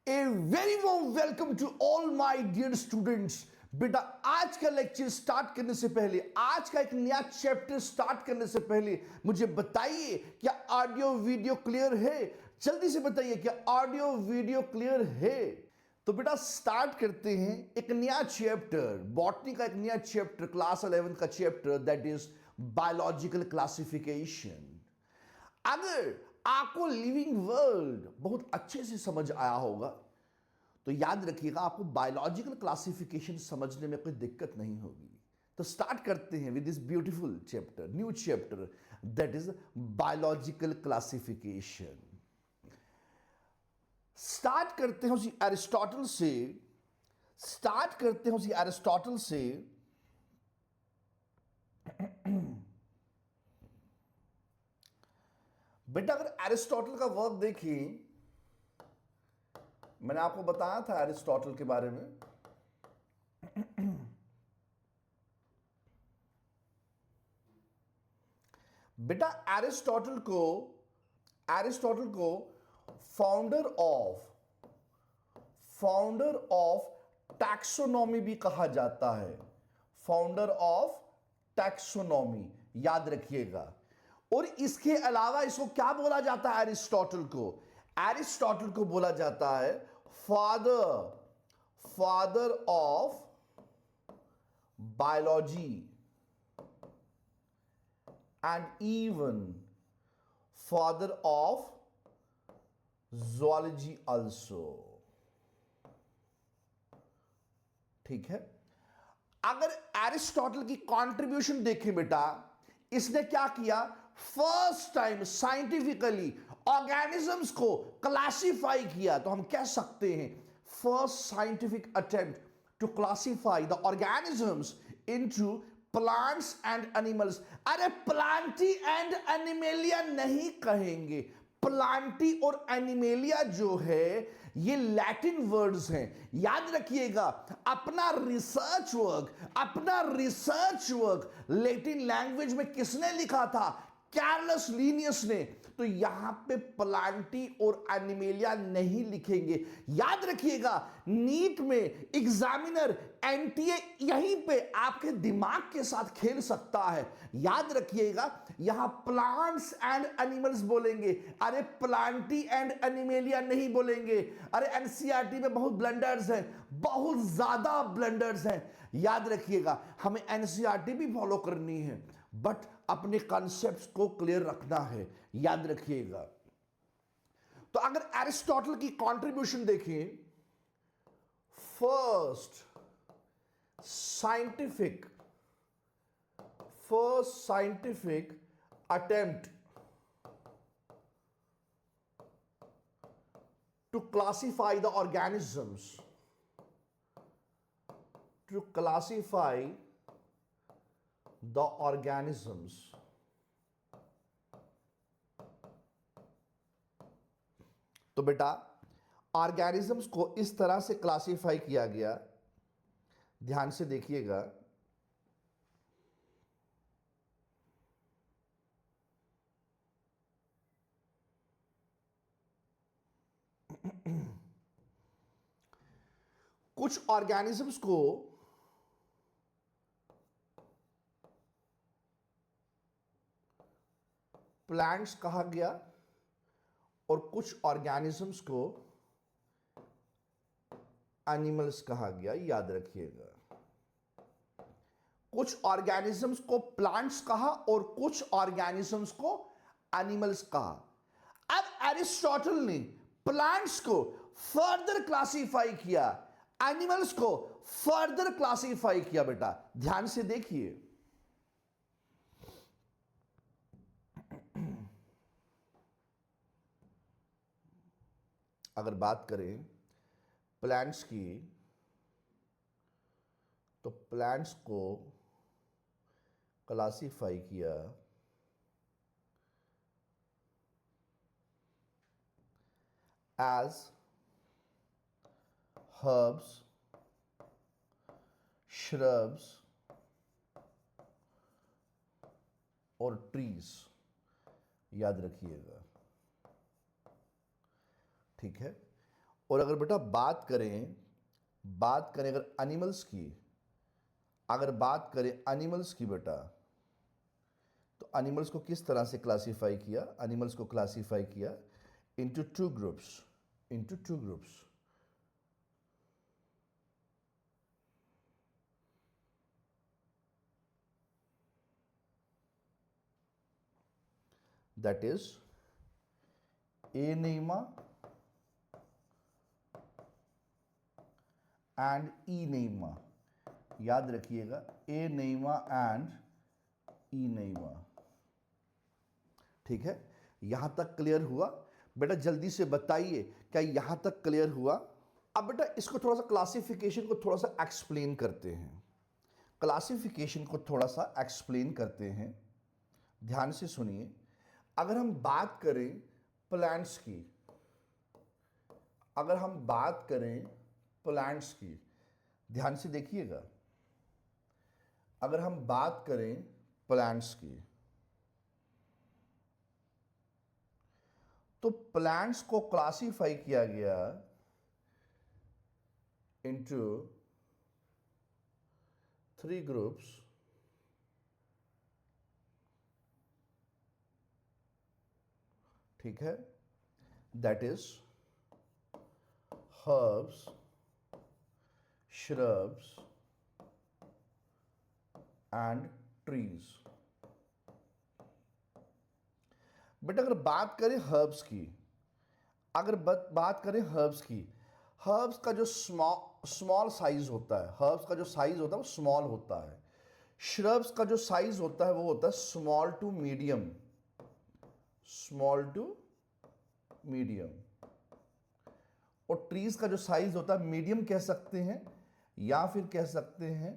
A very warm welcome to all my dear students. बेटा आज का लेक्चर स्टार्ट करने से पहले, आज का एक नया चैप्टर स्टार्ट करने से पहले मुझे बताइए क्या ऑडियो वीडियो क्लियर है। जल्दी से बताइए क्या ऑडियो वीडियो क्लियर है। तो बेटा स्टार्ट करते हैं एक नया चैप्टर, बॉटनी का एक नया चैप्टर, क्लास 11 का chapter, that is biological classification. अगर आपको लिविंग वर्ल्ड बहुत अच्छे से समझ आया होगा तो याद रखिएगा आपको बायोलॉजिकल क्लासिफिकेशन समझने में कोई दिक्कत नहीं होगी। तो स्टार्ट करते हैं with this beautiful chapter, new chapter, that is biological classification. Start करते हैं उसी एरिस्टोटल से, स्टार्ट करते हैं उसी एरिस्टोटल से। बेटा अगर एरिस्टोटल का वर्क देखिए, मैंने आपको बताया था एरिस्टोटल के बारे में। बेटा एरिस्टोटल को फाउंडर ऑफ टैक्सोनॉमी भी कहा जाता है। फाउंडर ऑफ टैक्सोनॉमी, याद रखिएगा। और इसके अलावा इसको क्या बोला जाता है? एरिस्टोटल को बोला जाता है father of biology and even father of zoology also. ठीक है। अगर एरिस्टोटल की कंट्रीब्यूशन देखें बेटा, इसने क्या किया? फर्स्ट टाइम साइंटिफिकली ऑर्गेनिजम्स को क्लासिफाई किया। तो हम कह सकते हैं first scientific attempt to classify the organisms into plants and animals. अरे प्लांटी एंड एनिमेलिया नहीं कहेंगे, प्लांटी और एनिमेलिया जो है ये लैटिन वर्ड्स हैं। याद रखिएगा अपना रिसर्च वर्क लैटिन लैंग्वेज में किसने लिखा था? कैरलस लीनियस ने। तो यहां पे प्लांटी और एनिमेलिया नहीं लिखेंगे। याद रखिएगा नीट में एग्जामिनर एनटीए यहीं पे आपके दिमाग के साथ खेल सकता है। याद रखिएगा यहां प्लांट्स एंड एनिमल्स बोलेंगे, अरे प्लांटी एंड एनिमेलिया नहीं बोलेंगे। अरे एनसीईआरटी में बहुत ब्लंडर्स हैं, बहुत ज्यादा ब्लंडर्स हैं। याद रखिएगा हमें एनसीईआरटी भी फॉलो करनी है, बट अपने कॉन्सेप्ट्स को क्लियर रखना है। याद रखिएगा। तो अगर एरिस्टोटल की कंट्रीब्यूशन देखें, first scientific attempt to classify the organisms, तो बेटा ऑर्गेनिजम्स को इस तरह से क्लासिफाई किया गया। ध्यान से देखिएगा, कुछ ऑर्गेनिजम्स को प्लांट्स कहा गया और कुछ ऑर्गेनिजम्स को एनिमल्स कहा गया। याद रखिएगा कुछ ऑर्गेनिजम्स को प्लांट्स कहा और कुछ ऑर्गेनिजम्स को एनिमल्स कहा। अब एरिस्टोटल ने प्लांट्स को फर्दर क्लासिफाई किया, एनिमल्स को फर्दर क्लासिफाई किया। बेटा ध्यान से देखिए, अगर बात करें प्लांट्स की तो प्लांट्स को क्लासिफाई किया एज हर्ब्स, श्रब्स और ट्रीज। याद रखिएगा, ठीक है। और अगर बेटा बात करें अगर एनिमल्स की, अगर बात करें एनिमल्स की बेटा, तो एनिमल्स को किस तरह से क्लासिफाई किया? एनिमल्स को क्लासिफाई किया into two groups, into two groups. That is enema and enema. याद रखिएगा, एनीमा एंड इनेमा। ठीक है, यहां तक क्लियर हुआ? बेटा जल्दी से बताइए, क्या यहां तक क्लियर हुआ? अब बेटा इसको थोड़ा सा क्लासिफिकेशन को थोड़ा सा एक्सप्लेन करते हैं, क्लासिफिकेशन को थोड़ा सा एक्सप्लेन करते हैं। ध्यान से सुनिए। अगर हम बात करें प्लांट्स की, अगर हम बात करें प्लांट्स की, ध्यान से देखिएगा, अगर हम बात करें प्लांट्स की, तो प्लांट्स को क्लासिफाई किया गया इनटू 3 ग्रुप्स। ठीक है, that is herbs, shrubs and trees. बेटा अगर बात करें हर्ब्स की, अगर बात करें हर्ब्स की, हर्ब्स का जो स्मॉल साइज होता है, हर्ब्स का जो साइज होता है वो स्मॉल होता है। श्रब्स का जो साइज होता है वो होता है small to medium, small to medium. और ट्रीज का जो साइज होता है मीडियम कह सकते हैं, या फिर कह सकते हैं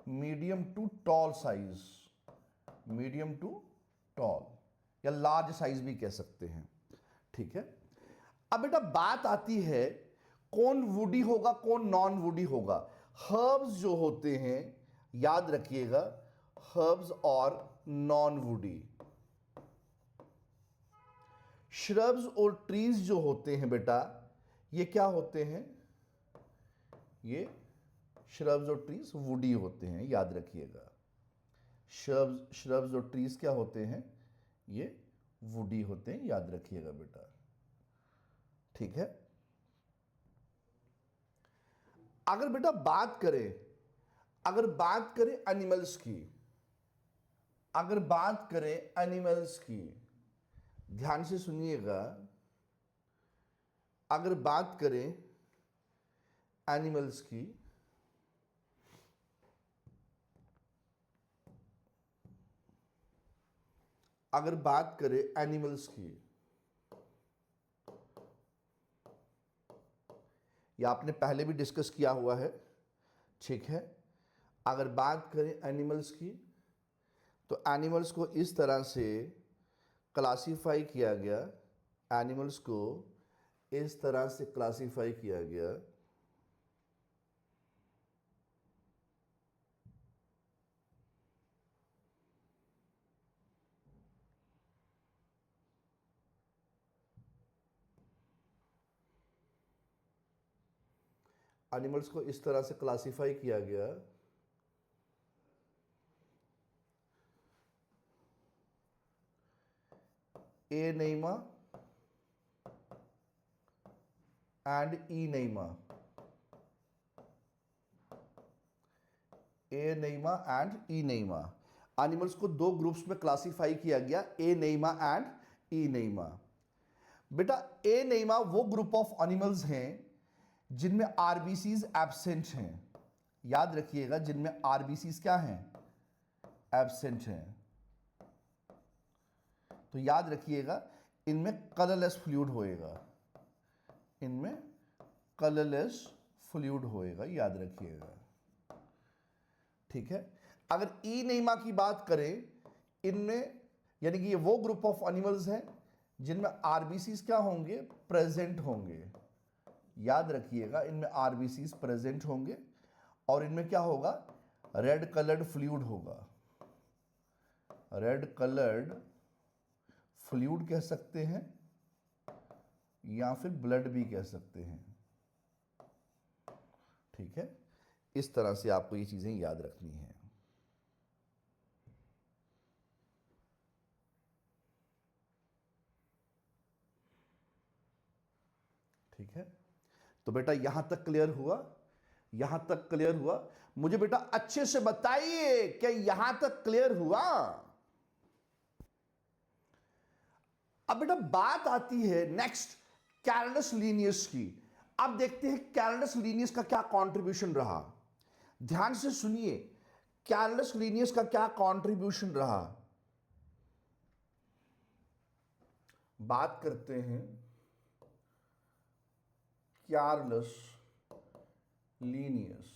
medium to tall size, medium to tall, या लार्ज साइज भी कह सकते हैं। ठीक है, अब बेटा बात आती है कौन वुडी होगा कौन नॉन वुडी होगा। हर्ब्स जो होते हैं, याद रखिएगा, हर्ब्स और नॉन वुडी। श्रब्स और ट्रीज जो होते हैं बेटा, ये क्या होते हैं? ये श्रब्स और ट्रीज वुडी होते हैं, याद रखिएगा। श्रब्स और ट्रीज क्या होते हैं? ये वुडी होते हैं, याद रखिएगा बेटा। ठीक है, अगर बेटा बात करें, अगर बात करें एनिमल्स की, अगर बात करें एनिमल्स की, ध्यान से सुनिएगा, अगर बात करें एनिमल्स की, अगर बात करें एनिमल्स की, या आपने पहले भी डिस्कस किया हुआ है। ठीक है, अगर बात करें एनिमल्स की, तो एनिमल्स को इस तरह से क्लासिफाई किया गया, एनिमल्स को इस तरह से क्लासिफाई किया गया, एनिमल्स को इस तरह से क्लासिफाई किया गया, enema and enema, enema and enema. Animals को दो ग्रुप्स में क्लासिफाई किया गया, एनीमा एंड इनेमा। बेटा एनीमा वो ग्रुप ऑफ एनिमल्स हैं जिनमें आरबीसीज एब्सेंट हैं, याद रखिएगा, जिनमें आरबीसीज क्या हैं? एब्सेंट हैं। तो याद रखिएगा, इनमें कलरलेस फ्लूइड होएगा, इनमें कलरलेस फ्लूइड होएगा, याद रखिएगा। ठीक है, अगर इनेमा की बात करें, इनमें यानी कि ये वो ग्रुप ऑफ एनिमल्स हैं जिनमें आरबीसीज क्या होंगे? प्रेजेंट होंगे, याद रखिएगा, इनमें आरबीसीज प्रेजेंट होंगे, और इनमें क्या होगा? रेड कलर्ड फ्लूइड होगा, रेड कलर्ड फ्लूइड कह सकते हैं, या फिर ब्लड भी कह सकते हैं। ठीक है, इस तरह से आपको ये चीजें याद रखनी है। ठीक है, तो बेटा यहां तक क्लियर हुआ? यहां तक क्लियर हुआ? मुझे बेटा अच्छे से बताइए क्या यहां तक क्लियर हुआ? अब बेटा बात आती है नेक्स्ट कैलडस लीनियस की। अब देखते हैं कैलडस लीनियस का क्या कंट्रीब्यूशन रहा। ध्यान से सुनिए, कैलडस लीनियस का क्या कंट्रीब्यूशन रहा। बात करते हैं कैलडस लीनियस।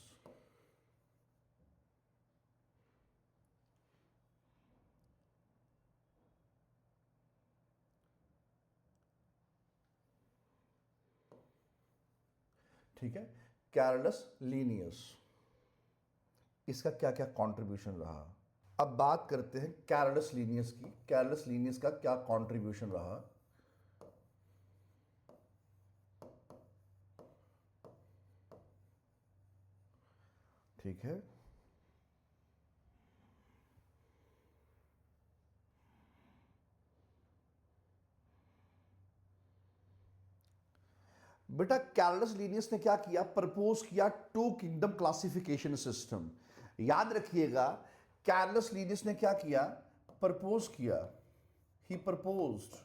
ठीक है, कैलडस लीनियस, इसका क्या क्या कंट्रीब्यूशन रहा। अब बात करते हैं कैलडस लीनियस की। कैलडस लीनियस का क्या कंट्रीब्यूशन रहा। ठीक है, बेटा कैलडस लीनियस ने क्या किया, प्रपोज किया टू किंगडम क्लासिफिकेशन सिस्टम। याद रखिएगा, कैलडस लीनियस ने क्या किया, प्रपोज किया, he proposed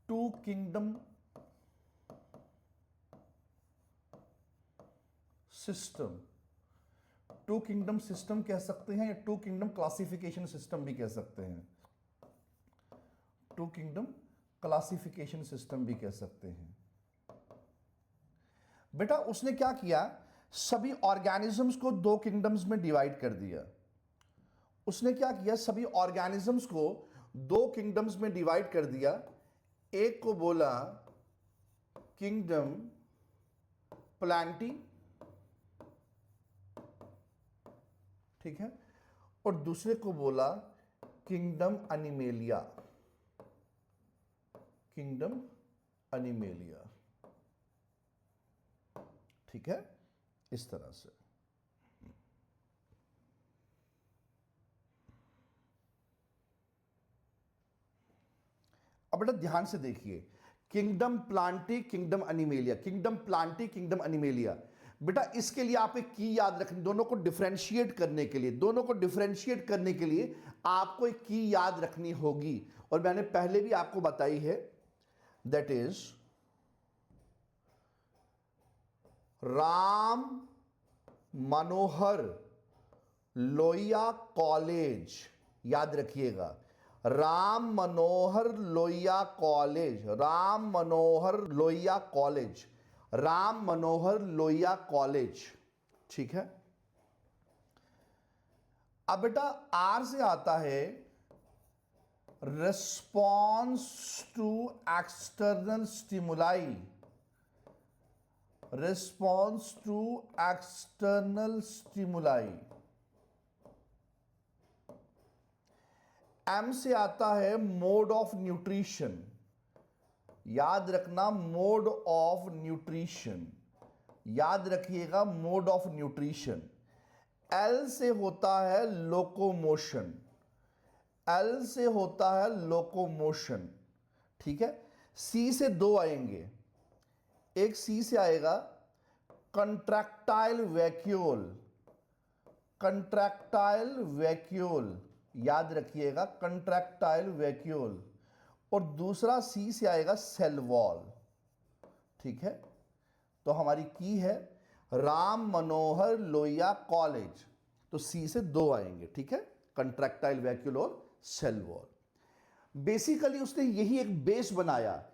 two kingdom system. Two kingdom system कह सकते हैं या टू किंगडम क्लासिफिकेशन सिस्टम भी कह सकते हैं। टू किंगडम क्लासिफिकेशन सिस्टम भी कह सकते हैं। बेटा उसने क्या किया, सभी ऑर्गेनिजम्स को दो किंगडम्स में डिवाइड कर दिया। उसने क्या किया, सभी ऑर्गेनिजम्स को दो किंगडम्स में डिवाइड कर दिया। एक को बोला किंगडम प्लांटी, ठीक है, और दूसरे को बोला किंगडम एनिमेलिया। किंगडम एनिमेलिया, ठीक है, इस तरह से। अब बेटा ध्यान से देखिए, kingdom Plantae, kingdom animalia, kingdom Plantae, kingdom animalia. बेटा इसके लिए आप एक की याद रखें, दोनों को डिफरेंशिएट करने के लिए, दोनों को डिफरेंशिएट करने के लिए आपको एक की याद रखनी होगी, और मैंने पहले भी आपको बताई है, that is Ram Manohar Lohia college. याद रखिएगा, Ram Manohar Lohia college, Ram Manohar Lohia college, Ram Manohar Lohia college, ठीक है। अब बेटा आर से आता है response to external stimuli, response to external stimuli. M से आता है मोड ऑफ न्यूट्रिशन। याद रखना, मोड ऑफ न्यूट्रिशन, याद रखिएगा, मोड ऑफ न्यूट्रिशन। एल से होता है लोकोमोशन, एल से होता है लोकोमोशन, ठीक है। सी से दो आएंगे, एक सी से आएगा कंट्रैक्टाइल वैक्यूल, कंट्रैक्टाइल वैक्यूल, याद रखिएगा, कंट्रैक्टाइल वैक्यूल, और दूसरा सी से आएगा सेल वॉल, ठीक है। तो हमारी की है राम मनोहर लोहिया कॉलेज, तो सी से दो आएंगे, ठीक है, कंट्रैक्टाइल वैक्यूल और सेल वॉल। बेसिकली उसने यही एक बेस बनाया,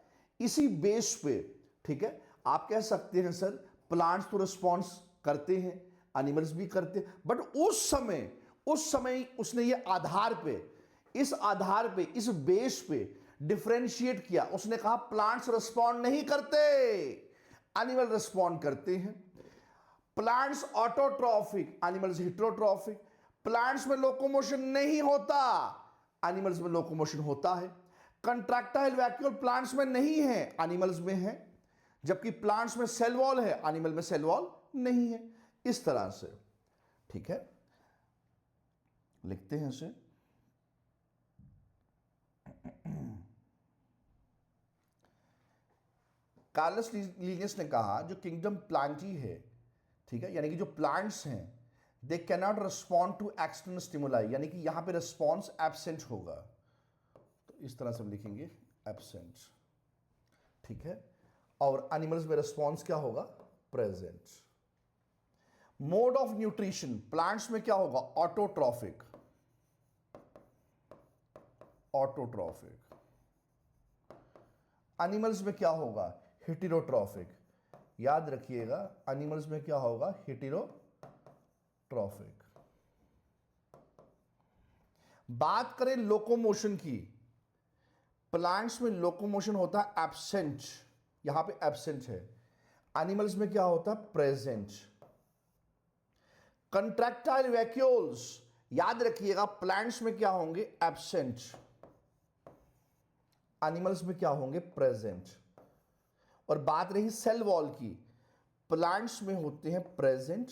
इसी बेस पे, ठीक है। आप कह सकते हैं सर प्लांट्स तो रिस्पॉन्स करते हैं, एनिमल्स भी करते हैं, बट उस समय उसने ये आधार पे, इस आधार पे, इस बेस पे डिफरेंशिएट किया। उसने कहा प्लांट्स रिस्पॉन्ड नहीं करते, एनिमल रिस्पॉन्ड करते हैं। Plants autotrophic, animals heterotrophic. Plants में लोकोमोशन नहीं होता, एनिमल्स में लोकोमोशन होता है। कंट्रैक्टाइल वैक्यूल प्लांट्स में नहीं है, एनिमल्स में है। जबकि प्लांट्स में सेल वॉल है, एनिमल में सेल वॉल नहीं है। इस तरह से, ठीक है, लिखते हैं इसे। कार्लस लीनियस ने कहा जो किंगडम प्लांटी है, ठीक है, यानी कि जो प्लांट्स हैं, they cannot respond to external stimuli, यानी कि यहां पे रिस्पॉन्स एब्सेंट होगा। तो इस तरह से हम लिखेंगे एब्सेंट, ठीक है। और एनिमल्स में रिस्पॉन्स क्या होगा? Present. Mode of nutrition, plants में क्या होगा? Autotrophic, autotrophic. एनिमल्स में क्या होगा? हेटेरोट्रॉफिक। याद रखिएगा, एनिमल्स में क्या होगा? हेटेरोट्रॉफिक। बात करें लोकोमोशन की, प्लांट्स में लोकोमोशन होता है एब्सेंट, यहां पे एब्सेंट है। एनिमल्स में क्या होता है? प्रेजेंट। कंट्रैक्टाइल वैक्यूल्स, याद रखिएगा, प्लांट्स में क्या होंगे? एब्सेंट, एनिमल्स में क्या होंगे? प्रेजेंट। और बात रही सेल वॉल की, प्लांट्स में होते हैं प्रेजेंट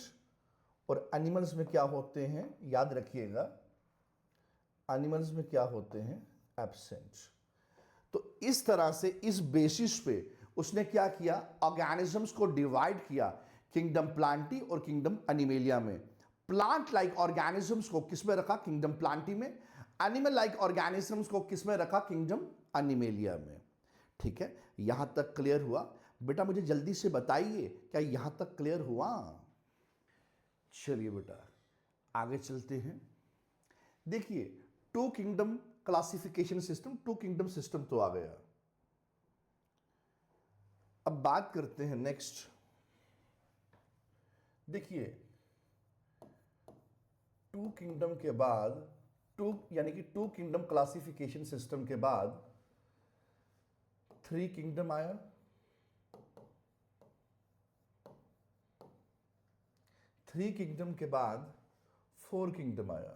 और एनिमल्स में क्या होते हैं? याद रखिएगा, एनिमल्स में क्या होते हैं? एब्सेंट। तो इस तरह से, इस बेसिस पे उसने क्या किया? ऑर्गेनिजम्स को डिवाइड किया किंगडम प्लांटी और किंगडम एनिमेलिया में। प्लांट लाइक ऑर्गेनिजम्स को किस में रखा? किंगडम प्लांटी में। एनिमल लाइक ऑर्गेनिजम्स को किस में रखा? किंगडम एनिमेलिया में। ठीक है, यहां तक क्लियर हुआ? बेटा मुझे जल्दी से बताइए, क्या यहां तक क्लियर हुआ? चलिए बेटा आगे चलते हैं। देखिए, two kingdom classification system, two kingdom system तो आ गया। अब बात करते हैं नेक्स्ट। देखिए, टू किंगडम के बाद, टू यानी कि टू किंगडम क्लासिफिकेशन सिस्टम के बाद थ्री किंगडम आया, थ्री किंगडम के बाद फोर किंगडम आया।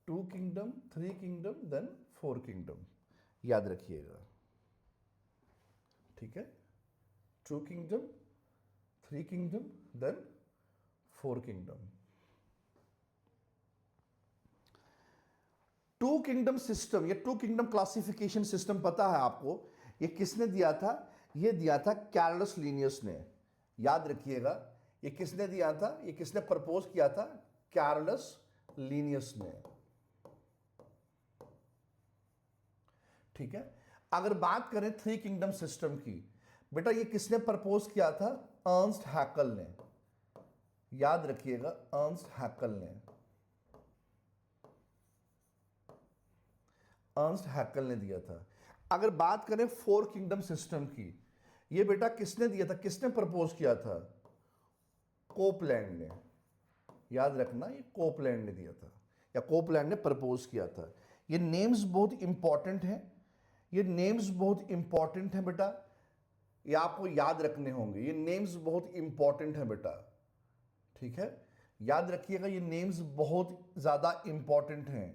Two kingdom, three kingdom, then four kingdom, याद रखिएगा। ठीक है, two kingdom, three kingdom, then four kingdom. Two kingdom system या टू किंगडम क्लासिफिकेशन सिस्टम पता है आपको, ये किसने दिया था? ये दिया था कैरलस लीनियस ने। याद रखिएगा, ये किसने दिया था? ये किसने प्रपोज किया था? कैरलस लीनियस ने। ठीक है, अगर बात करें थ्री किंगडम सिस्टम की, बेटा ये किसने प्रपोज किया था? अर्नस्ट हैकल ने। याद रखिएगा, अर्नस्ट हैकल ने, अर्नस्ट हैकल ने दिया था। अगर बात करें फोर किंगडम सिस्टम की, ये बेटा किसने दिया था? किसने प्रपोज किया था? कोपलैंड ने। याद रखना, ये कोपलैंड ने दिया था या कोपलैंड ने प्रपोज किया था। ये नेम्स बहुत इंपॉर्टेंट हैं, ये नेम्स बहुत इंपॉर्टेंट हैं बेटा, ये आपको याद रखने होंगे। ये नेम्स बहुत इंपॉर्टेंट हैं बेटा, ठीक है, याद रखिएगा, ये नेम्स बहुत ज़्यादा इंपॉर्टेंट हैं,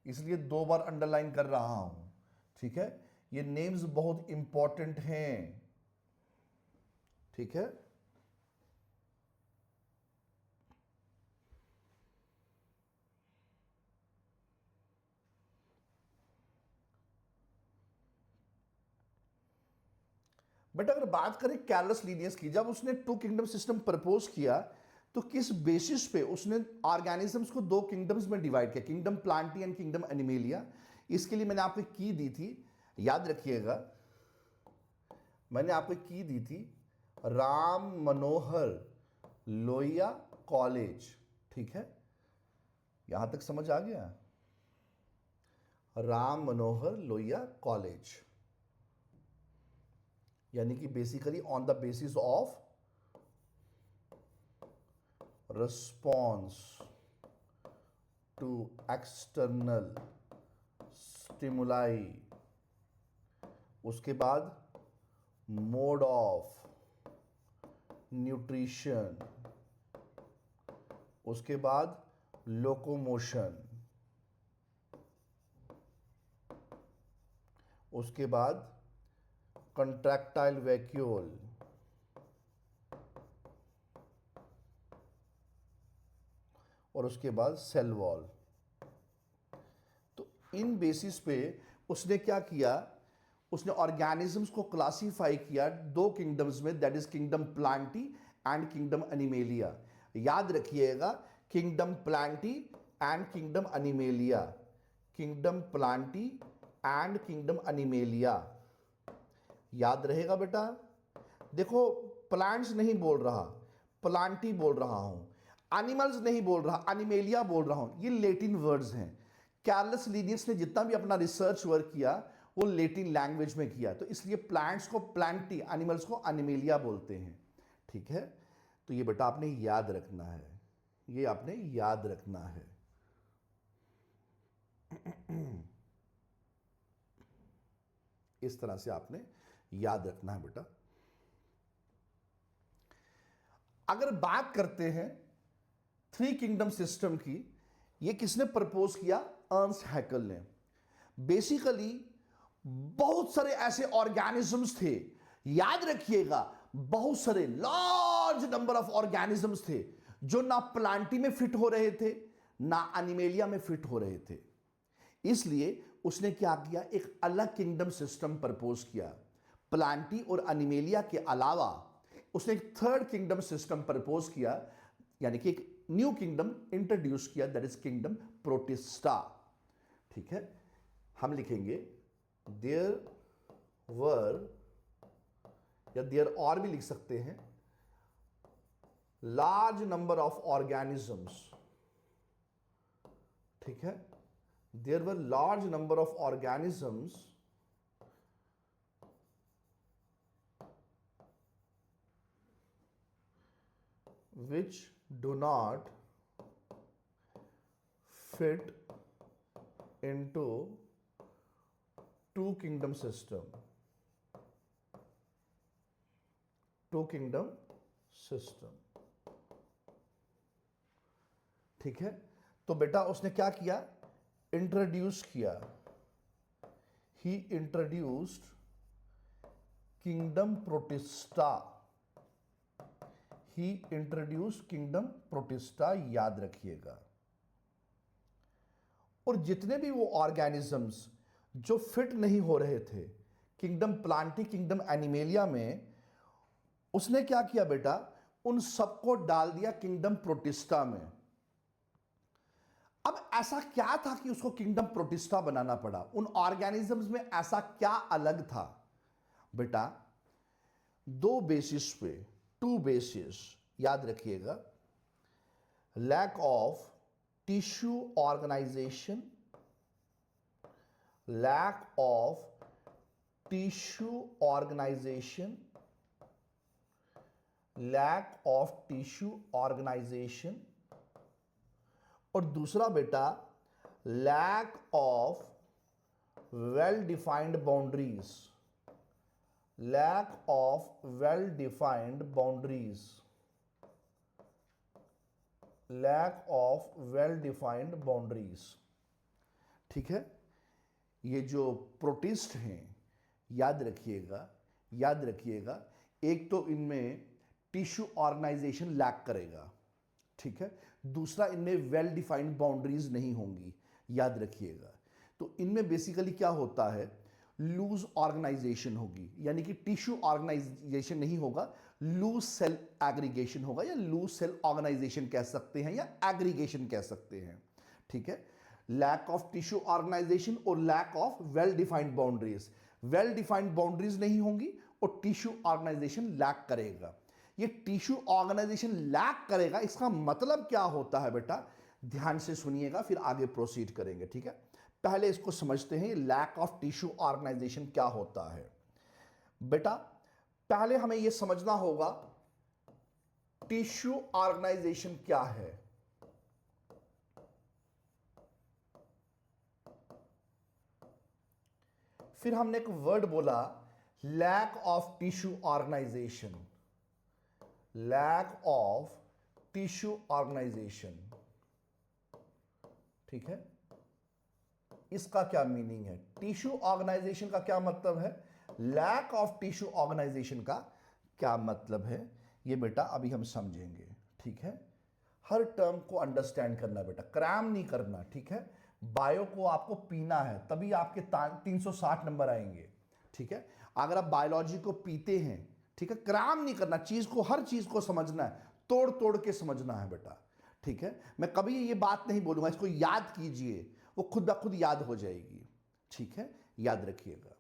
इसलिए दो बार अंडरलाइन कर रहा हूं। ठीक है, ये नेम्स बहुत इंपॉर्टेंट हैं। ठीक है, बट अगर बात करें कैरलस लीनियस की, जब उसने टू किंगडम सिस्टम प्रपोज किया तो किस बेसिस पे उसने ऑर्गेनिजम्स को दो किंगडम्स में डिवाइड किया? Kingdom Plantae and kingdom animalia. इसके लिए मैंने आपको की दी थी, याद रखिएगा, मैंने आपको की दी थी राम मनोहर लोहिया कॉलेज। ठीक है, यहां तक समझ आ गया? राम मनोहर लोहिया कॉलेज, यानी कि basically on the basis of response to external stimuli, उसके बाद मोड ऑफ न्यूट्रिशन, उसके बाद लोकोमोशन, उसके बाद कंट्रैक्टाइल वैक्यूल, और उसके बाद सेल वॉल। तो इन बेसिस पे उसने क्या किया, उसने ऑर्गेनिजम्स को क्लासिफाई किया दो किंगडम्स में, that is kingdom Plantae and kingdom animalia. याद रखिएगा, kingdom Plantae and kingdom animalia, kingdom Plantae and kingdom animalia, याद रहेगा बेटा। देखो, प्लांट्स नहीं बोल रहा, प्लांटी बोल रहा हूं, एनिमल्स नहीं बोल रहा, एनिमेलिया बोल रहा हूं। ये लेटिन वर्ड्स हैं। कार्लस लिनियस ने जितना भी अपना रिसर्च वर्क किया वो लेटिन लैंग्वेज में किया, तो इसलिए प्लांट्स को प्लांटी, एनिमल्स को एनिमेलिया बोलते हैं। ठीक है, तो ये बेटा आपने याद रखना है, ये आपने याद रखना है। इस तरह से आपने याद रखना है बेटा। अगर बात करते हैं थ्री किंगडम सिस्टम की, ये किसने प्रपोज किया? अर्नस्ट हैकेल ने। बेसिकली बहुत सारे ऐसे ऑर्गेनिजम्स थे, याद रखिएगा, बहुत सारे लार्ज नंबर ऑफ ऑर्गेनिजम्स थे जो ना प्लांटी में फिट हो रहे थे ना एनिमेलिया में फिट हो रहे थे। इसलिए उसने क्या किया, एक अलग किंगडम सिस्टम प्रपोज किया। प्लांटी और एनिमेलिया के अलावा उसने एक थर्ड किंगडम सिस्टम प्रपोज किया, यानी कि एक न्यू किंगडम इंट्रोड्यूस किया, दैट इज किंगडम प्रोटिस्टा। ठीक है, हम लिखेंगे देयर वर, या देयर और भी लिख सकते हैं, लार्ज नंबर ऑफ ऑर्गेनिजम्स। ठीक है, there were large number of organisms which do not fit into two kingdom system, two kingdom system। ठीक है, तो बेटा उसने क्या किया, इंट्रोड्यूस किया, ही इंट्रोड्यूस्ड किंगडम प्रोटिस्टा, ही इंट्रोड्यूस किंगडम प्रोटिस्टा, याद रखिएगा। और जितने भी वो ऑर्गेनिजम्स जो फिट नहीं हो रहे थे किंगडम प्लांटी, किंगडम एनिमेलिया में, उसने क्या किया बेटा, उन सबको डाल दिया किंगडम प्रोटिस्टा में। अब ऐसा क्या था कि उसको किंगडम प्रोटिस्टा बनाना पड़ा? उन ऑर्गेनिजम्स में ऐसा क्या अलग था बेटा? दो बेसिस पे, टू बेसिस, याद रखिएगा। Lack of tissue organisation, lack of tissue organisation, lack of tissue organisation, और दूसरा बेटा lack of well defined boundaries, lack of well defined boundaries, lack of well defined boundaries. ठीक है, ये जो प्रोटिस्ट हैं, याद रखिएगा, याद रखिएगा, एक तो इनमें टिश्यू ऑर्गेनाइजेशन लैक करेगा। ठीक है, दूसरा इनमें वेल डिफाइंड बाउंड्रीज नहीं होंगी, याद रखिएगा। तो इनमें बेसिकली क्या होता है, लूज ऑर्गेनाइजेशन होगी, यानी कि टिश्यू ऑर्गेनाइजेशन नहीं होगा, लूज सेल एग्रीगेशन होगा, या लूज सेल ऑर्गेनाइजेशन कह सकते हैं, या एग्रीगेशन कह सकते हैं। ठीक है, लैक ऑफ टिश्यू ऑर्गेनाइजेशन और lack of well defined boundaries. Well defined boundaries नहीं होंगी और टिश्यू ऑर्गेनाइजेशन लैक करेगा। ये टिश्यू ऑर्गेनाइजेशन लैक करेगा, इसका मतलब क्या होता है बेटा? ध्यान से सुनिएगा, फिर आगे प्रोसीड करेंगे। ठीक है, पहले इसको समझते हैं, लैक ऑफ टिश्यू ऑर्गेनाइजेशन क्या होता है बेटा। पहले हमें यह समझना होगा टिश्यू ऑर्गेनाइजेशन क्या है। फिर हमने एक वर्ड बोला, lack of tissue organisation, lack of tissue organisation. ठीक है, इसका क्या मीनिंग है? टिश्यू ऑर्गेनाइजेशन का क्या मतलब है? लैक ऑफ टिश्यू ऑर्गेनाइजेशन का क्या मतलब है ये बेटा अभी हम समझेंगे, ठीक है। हर टर्म को अंडरस्टैंड करना बेटा, क्रैम नहीं करना, ठीक है। बायो को आपको पीना है तभी आपके 360 नंबर आएंगे, ठीक है। अगर आप बायोलॉजी को पीते हैं, ठीक है, क्रैम नहीं करना, चीज को, हर चीज को समझना है, तोड़ तोड़ के समझना है बेटा, ठीक है। मैं कभी ये बात नहीं बोलूंगा इसको याद कीजिए, वो खुद ब खुद याद हो जाएगी, ठीक है, याद रखिएगा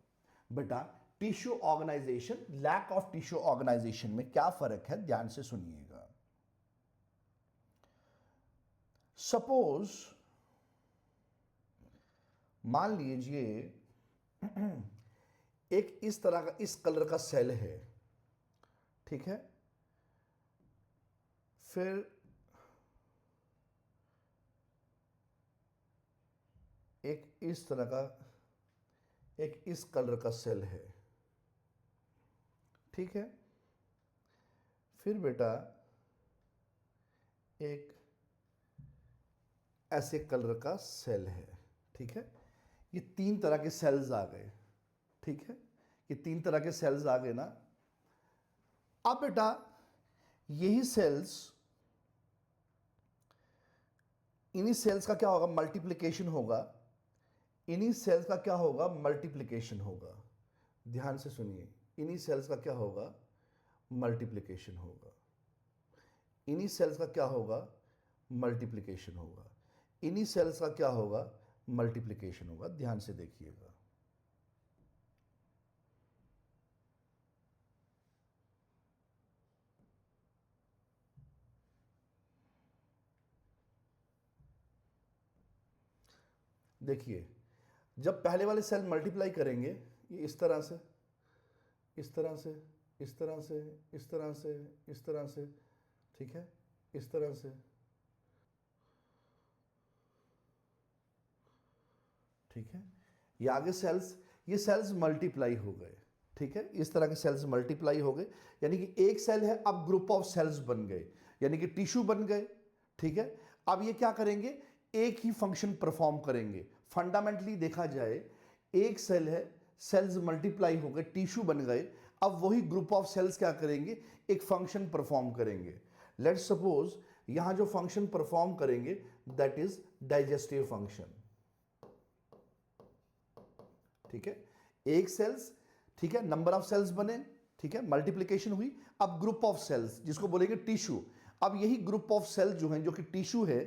बेटा। Tissue organisation, lack of tissue organisation में क्या फर्क है, ध्यान से सुनिएगा। सपोज मान लीजिए एक इस तरह का, इस कलर का सेल है, ठीक है, फिर एक इस तरह का, एक इस कलर का सेल है, ठीक है, फिर बेटा एक ऐसे कलर का सेल है, ठीक है। ये तीन तरह के सेल्स आ गए, ठीक है, ये तीन तरह के सेल्स आ गए ना। अब बेटा यही सेल्स, इन्हीं सेल्स का क्या होगा, मल्टीप्लिकेशन होगा, इन्हीं सेल्स का क्या होगा, मल्टीप्लिकेशन होगा। ध्यान से सुनिए, इन्हीं सेल्स का क्या होगा, मल्टीप्लिकेशन होगा। इन्हीं सेल्स का क्या होगा, मल्टीप्लिकेशन होगा। इन्हीं सेल्स का क्या होगा, मल्टीप्लिकेशन होगा। ध्यान से देखिएगा, देखिए जब पहले वाले सेल मल्टीप्लाई करेंगे, ये इस तरह से, इस तरह से, इस तरह से, इस तरह से, इस तरह से, ठीक है, इस तरह से, ठीक है। ये आगे सेल्स, ये सेल्स मल्टीप्लाई हो गए, ठीक है, इस तरह के सेल्स मल्टीप्लाई हो गए, यानी कि एक सेल है, अब ग्रुप ऑफ सेल्स बन गए, यानी कि टिश्यू बन गए, ठीक है। अब ये क्या करेंगे, एक ही फंक्शन परफॉर्म करेंगे। फंडामेंटली देखा जाए, एक सेल है, सेल्स मल्टीप्लाई हो गए, टिश्यू बन गए, अब वही ग्रुप ऑफ सेल्स क्या करेंगे, एक फंक्शन परफॉर्म करेंगे। लेट्स सपोज यहां जो फंक्शन परफॉर्म करेंगे दैट इज डाइजेस्टिव फंक्शन, ठीक है। एक सेल्स, ठीक है, नंबर ऑफ सेल्स बने, ठीक है, मल्टीप्लिकेशन हुई, अब ग्रुप ऑफ सेल्स जिसको बोलेंगे टिश्यू। अब यही ग्रुप ऑफ सेल जो है, जो कि टिश्यू है,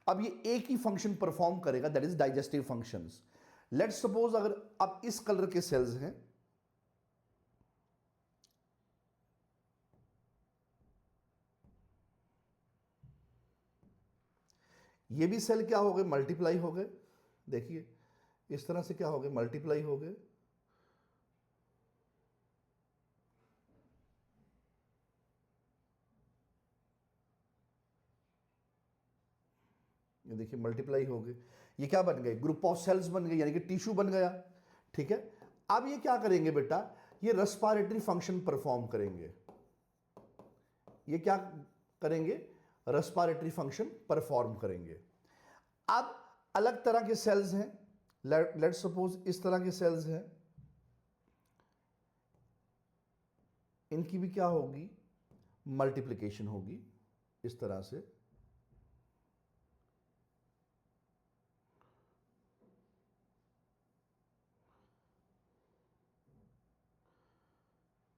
अब ये एक ही फंक्शन परफॉर्म करेगा, that is digestive functions. Let's suppose अगर अब इस कलर के सेल्स हैं, ये भी सेल क्या हो गए, मल्टीप्लाई हो गए। देखिए इस तरह से क्या हो गए, मल्टीप्लाई हो गए, ये देखिए मल्टीप्लाई हो गए, ये क्या बन गए, ग्रुप ऑफ सेल्स बन गए, यानी कि टिश्यू बन गया, ठीक है। अब ये क्या करेंगे बेटा, ये रेस्पिरेटरी फंक्शन परफॉर्म करेंगे। ये क्या करेंगे, रेस्पिरेटरी फंक्शन परफॉर्म करेंगे। अब अलग तरह के सेल्स हैं, लेट सपोज इस तरह के सेल्स हैं, इनकी भी क्या होगी, मल्टीप्लिकेशन होगी, इस तरह से,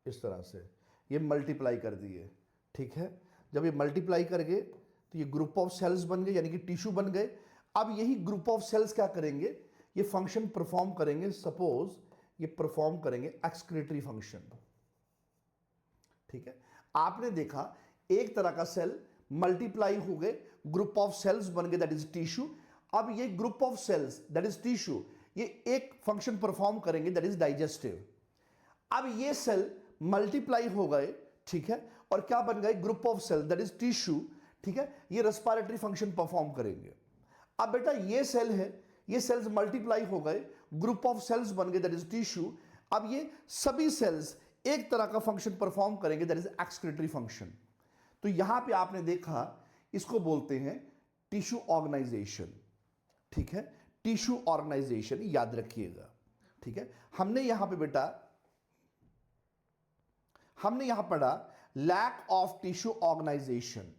इस तरह से ये मल्टीप्लाई कर दिए, ठीक है। जब ये मल्टीप्लाई कर गए तो ये ग्रुप ऑफ सेल्स बन गए, यानी कि टिश्यू बन गए। अब यही ग्रुप ऑफ सेल्स क्या करेंगे, ये फंक्शन परफॉर्म करेंगे। सपोज ये परफॉर्म करेंगे एक्सक्रीटरी फंक्शन, ठीक है। आपने देखा एक तरह का सेल मल्टीप्लाई हो गए, ग्रुप ऑफ सेल्स बन गए, दैट इज टिश्यू। अब ये group of cells that is tissue, ये एक फंक्शन परफॉर्म करेंगे, दैट इज डाइजेस्टिव। अब ये सेल मल्टीप्लाई हो गए, ठीक है, और क्या बन गए, group of cell that is tissue, ठीक है। ये रेस्पिरेटरी फंक्शन परफॉर्म करेंगे। अब बेटा ये सेल है, ये सेल्स मल्टीप्लाई हो गए, ग्रुप ऑफ सेल्स बन गए, दैट इज टिश्यू। अब ये सभी सेल्स एक तरह का फंक्शन परफॉर्म करेंगे, दैट इज एक्सक्रीटरी फंक्शन। तो यहां पे आपने देखा, इसको बोलते हैं टिश्यू ऑर्गेनाइजेशन, ठीक है। टिश्यू ऑर्गेनाइजेशन याद रखिएगा, ठीक है। हमने यहां पे बेटा हमने यहां पढ़ा lack of tissue organisation,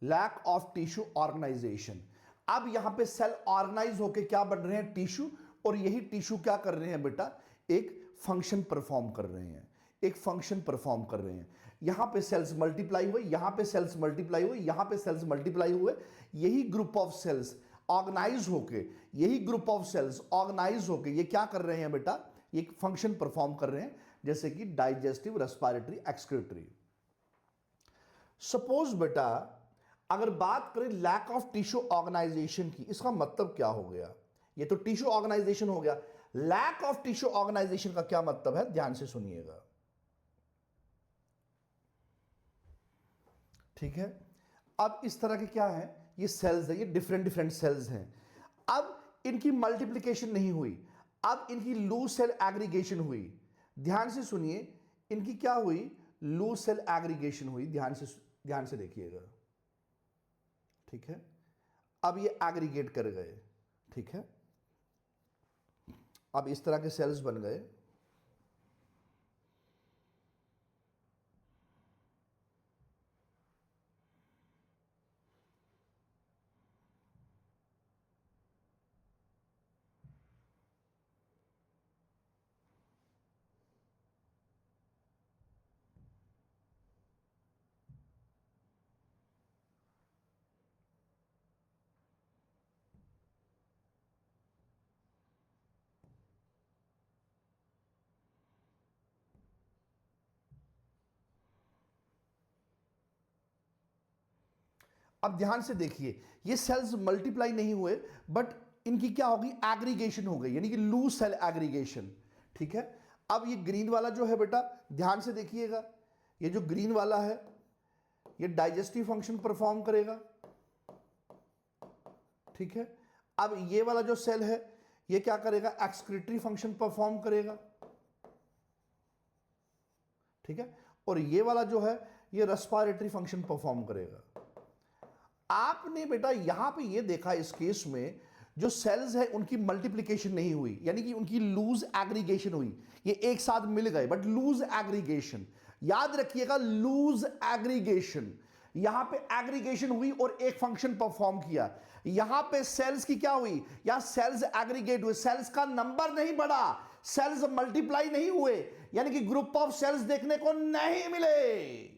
lack of tissue organisation. अब यहां पे सेल ऑर्गेनाइज होकर क्या बन रहे हैं, टिश्यू, और यही टिश्यू क्या कर रहे हैं बेटा, एक फंक्शन परफॉर्म कर रहे हैं, एक फंक्शन परफॉर्म कर रहे हैं। यहां पे सेल्स मल्टीप्लाई हुए, यहां पे सेल्स मल्टीप्लाई हुए, यहां पे सेल्स मल्टीप्लाई हुए। यही ग्रुप ऑफ सेल्स ऑर्गेनाइज होके, यही ग्रुप ऑफ सेल्स ऑर्गेनाइज होके ये क्या कर रहे हैं बेटा, एक फंक्शन परफॉर्म कर रहे हैं, जैसे कि डाइजेस्टिव, रेस्पिरेटरी, एक्सक्रीटरी। सपोज बेटा अगर बात करें लैक ऑफ टिश्यू ऑर्गेनाइजेशन की, इसका मतलब क्या हो गया, ये तो टिश्यू ऑर्गेनाइजेशन हो गया, लैक ऑफ टिश्यू ऑर्गेनाइजेशन का क्या मतलब है, ध्यान से सुनिएगा। ठीक है, अब इस तरह के क्या है, ये सेल्स है, ये डिफरेंट डिफरेंट सेल्स हैं। अब इनकी मल्टीप्लिकेशन नहीं हुई, अब इनकी लूज सेल एग्रीगेशन हुई। ध्यान से सुनिए, इनकी क्या हुई, लूज सेल एग्रीगेशन हुई। ध्यान से देखिएगा। ठीक है, अब ये एग्रीगेट कर गए। ठीक है, अब इस तरह के सेल्स बन गए। अब ध्यान से देखिए, ये सेल्स मल्टीप्लाई नहीं हुए, बट इनकी क्या होगी, एग्रीगेशन हो गई, यानी कि लूज सेल एग्रीगेशन। ठीक है, अब ये ग्रीन वाला जो है बेटा, ध्यान से देखिएगा, ये जो ग्रीन वाला है ये डाइजेस्टिव फंक्शन परफॉर्म करेगा। ठीक है, अब ये वाला जो सेल है ये क्या करेगा, एक्सक्रीटरी फंक्शन परफॉर्म करेगा। ठीक है, और ये वाला जो है ये रेस्पिरेटरी फंक्शन परफॉर्म करेगा। आपने बेटा यहां पे ये देखा, इस केस में जो सेल्स है उनकी मल्टीप्लिकेशन नहीं हुई, यानी कि उनकी लूज एग्रीगेशन हुई, ये एक साथ मिल गए, बट लूज एग्रीगेशन, याद रखिएगा, लूज एग्रीगेशन। यहां पे एग्रीगेशन हुई और एक फंक्शन परफॉर्म किया। यहां पे सेल्स की क्या हुई, या सेल्स एग्रीगेट हुए, सेल्स का नंबर नहीं बढ़ा, सेल्स मल्टीप्लाई नहीं हुए, यानी कि ग्रुप ऑफ सेल्स देखने को नहीं मिले।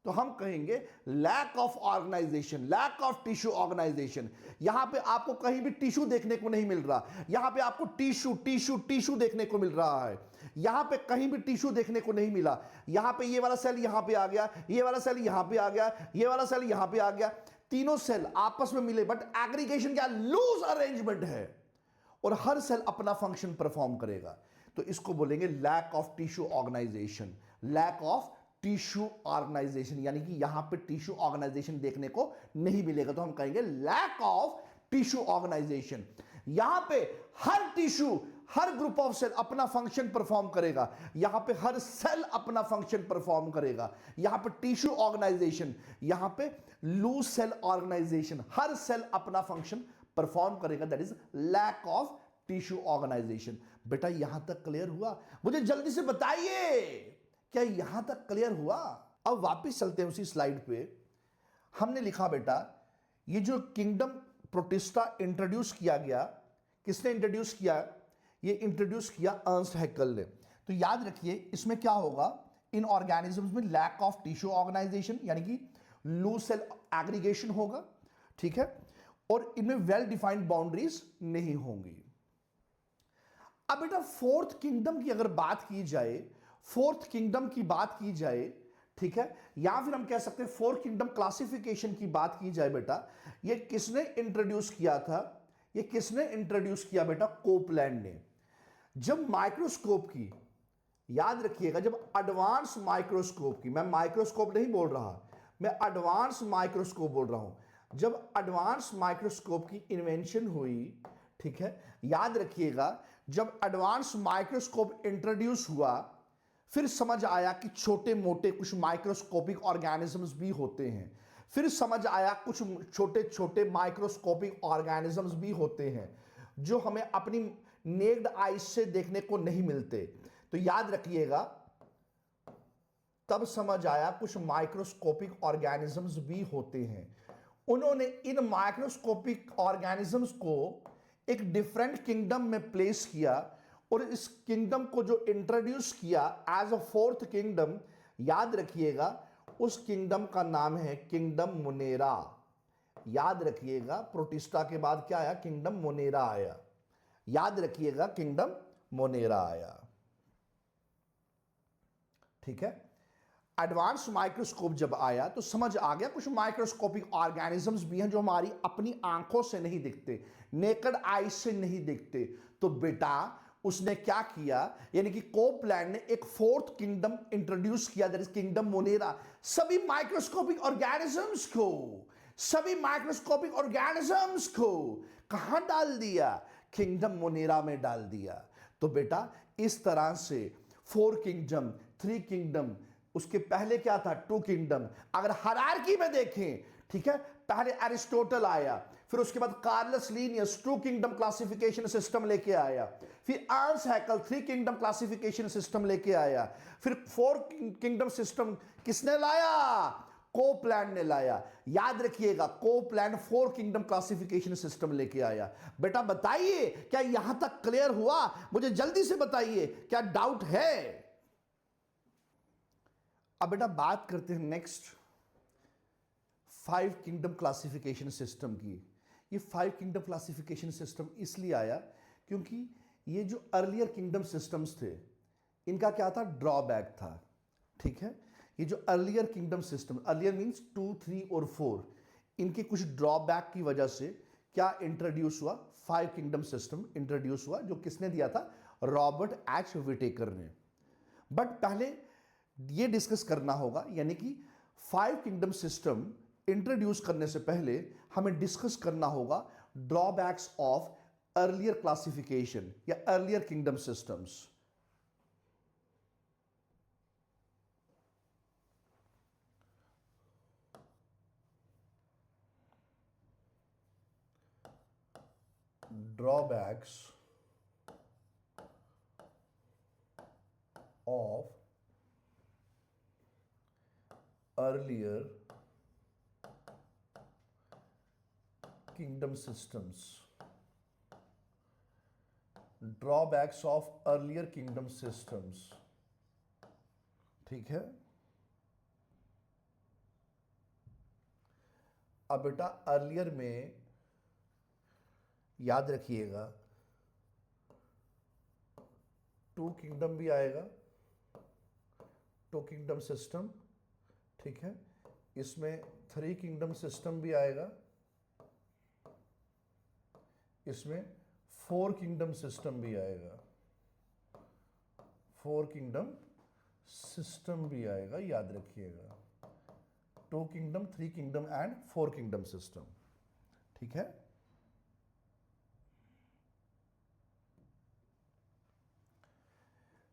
तो हम कहेंगे lack of organisation, lack of tissue organisation. यहां पे आपको कहीं भी टिश्यू देखने को नहीं मिल रहा, यहां पे आपको टिश्यू टिश्यू टिश्यू देखने को मिल रहा है, यहां पे कहीं भी टिश्यू देखने को नहीं मिला। यहां पे ये वाला सेल यहां पे आ गया, ये वाला सेल यहां पे आ गया, ये वाला सेल यहां पे आ गया, तीनों सेल आपस में मिले, बट एग्रीगेशन क्या, लूज अरेंजमेंट है, और हर सेल अपना फंक्शन परफॉर्म करेगा। तो इसको बोलेंगे lack of tissue organisation, lack of tissue organisation, यानी कि यहां पे टिश्यू ऑर्गेनाइजेशन देखने को नहीं मिलेगा, तो हम कहेंगे लैक ऑफ टिश्यू ऑर्गेनाइजेशन। यहां पे हर टिश्यू, हर ग्रुप ऑफ सेल अपना फंक्शन परफॉर्म करेगा, यहां पे हर सेल अपना फंक्शन परफॉर्म करेगा। यहां पे टिश्यू ऑर्गेनाइजेशन, यहां पे लूज सेल ऑर्गेनाइजेशन, हर सेल अपना फंक्शन परफॉर्म करेगा, that is lack of tissue organisation. बेटा यहां तक क्लियर हुआ, मुझे जल्दी से बताइए, क्या यहां तक क्लियर हुआ? अब वापस चलते हैं उसी स्लाइड पे। हमने लिखा बेटा, ये जो किंगडम प्रोटिस्टा इंट्रोड्यूस किया गया, किसने इंट्रोड्यूस किया, ये इंट्रोड्यूस किया अर्नस्ट हैकेल ने। तो याद रखिए इसमें क्या होगा, इन ऑर्गेनिजम्स में लैक ऑफ टिश्यू ऑर्गेनाइजेशन, यानी कि लूज सेल एग्रीगेशन होगा। ठीक है, और इनमें वेल डिफाइंड बाउंड्रीज नहीं होंगी। अब बेटा फोर्थ किंगडम की अगर बात की जाए, फोर्थ किंगडम की बात की जाए, ठीक है, या फिर हम कह सकते हैं फोर्थ किंगडम क्लासिफिकेशन की बात की जाए बेटा, ये किसने इंट्रोड्यूस किया था, ये किसने इंट्रोड्यूस किया बेटा, कोपलैंड ने। जब माइक्रोस्कोप की, याद रखिएगा, जब एडवांस माइक्रोस्कोप की, मैं माइक्रोस्कोप नहीं बोल रहा, मैं एडवांस माइक्रोस्कोप बोल रहा हूं, जब एडवांस माइक्रोस्कोप की इन्वेंशन हुई, ठीक है, याद रखिएगा, जब एडवांस माइक्रोस्कोप इंट्रोड्यूस हुआ, फिर समझ आया कि छोटे मोटे कुछ माइक्रोस्कोपिक ऑर्गेनिजम्स भी होते हैं, फिर समझ आया कुछ छोटे छोटे माइक्रोस्कोपिक ऑर्गेनिजम्स भी होते हैं जो हमें अपनी नेक्ड आईज से देखने को नहीं मिलते। तो याद रखिएगा, तब समझ आया कुछ माइक्रोस्कोपिक ऑर्गेनिजम्स भी होते हैं। उन्होंने इन माइक्रोस्कोपिक ऑर्गेनिजम्स को एक डिफरेंट किंगडम में प्लेस किया और इस किंगडम को जो इंट्रोड्यूस किया एज अ फोर्थ किंगडम, याद रखिएगा उस किंगडम का नाम है किंगडम मोनेरा। याद रखिएगा, प्रोटिस्टा के बाद क्या आया? किंगडम मोनेरा आया। याद रखिएगा, किंगडम मोनेरा आया। ठीक है। एडवांस माइक्रोस्कोप जब आया तो समझ आ गया कुछ माइक्रोस्कोपिक ऑर्गेनिजम्स भी हैं जो हमारी अपनी आंखों से नहीं दिखते, नेकेड आई से नहीं दिखते। तो बेटा उसने क्या किया, यानी कि कोपलैंड ने एक फोर्थ किंगडम इंट्रोड्यूस किया, दैट इज किंगडम मोनेरा। सभी माइक्रोस्कोपिक ऑर्गेनिजम्स को कहां डाल दिया? किंगडम मोनेरा में डाल दिया। तो बेटा इस तरह से 4 किंगडम, 3 किंगडम, उसके पहले क्या था? 2 किंगडम। अगर हायरार्की में देखें, ठीक है, पहले एरिस्टोटल आया, फिर उसके बाद Carolus Linnaeus 2 kingdom classification system लेके आया, फिर Ernst Haeckel 3 kingdom classification system लेके आया, फिर 4 किंगडम सिस्टम किसने लाया? कोपलैंड ने लाया। याद रखिएगा, कोपलैंड 4 किंगडम क्लासिफिकेशन सिस्टम लेके आया। बेटा बताइए, क्या यहां तक क्लियर हुआ? मुझे जल्दी से बताइए, क्या डाउट है? अब बेटा बात करते हैं नेक्स्ट 5 किंगडम क्लासिफिकेशन सिस्टम की। ये 5 किंगडम क्लासिफिकेशन सिस्टम इसलिए आया क्योंकि ये जो अर्लियर किंगडम सिस्टम्स थे, इनका क्या था? ड्रॉबैक था। ठीक है, ये जो earlier kingdom system, earlier means 2, 3 और 4, इनके कुछ ड्रॉबैक की वजह से क्या इंट्रोड्यूस हुआ? 5 किंगडम सिस्टम इंट्रोड्यूस हुआ, जो किसने दिया था? रॉबर्ट एच विटेकर ने। बट पहले ये डिस्कस करना होगा, यानी कि 5 किंगडम सिस्टम इंट्रोड्यूस करने से पहले हमें डिस्कस करना होगा ड्रॉबैक्स ऑफ अर्लियर क्लासिफिकेशन या earlier kingdom systems. Drawbacks of earlier kingdom systems, drawbacks of earlier kingdom systems। ठीक है। अब बेटा अर्लियर में याद रखिएगा 2 किंगडम भी आएगा, 2 किंगडम सिस्टम। ठीक है, इसमें 3 किंगडम सिस्टम भी आएगा, इसमें 4 किंगडम सिस्टम भी आएगा, 4 किंगडम सिस्टम भी आएगा। याद रखिएगा 2 kingdom, 3 kingdom and 4 kingdom system. ठीक है।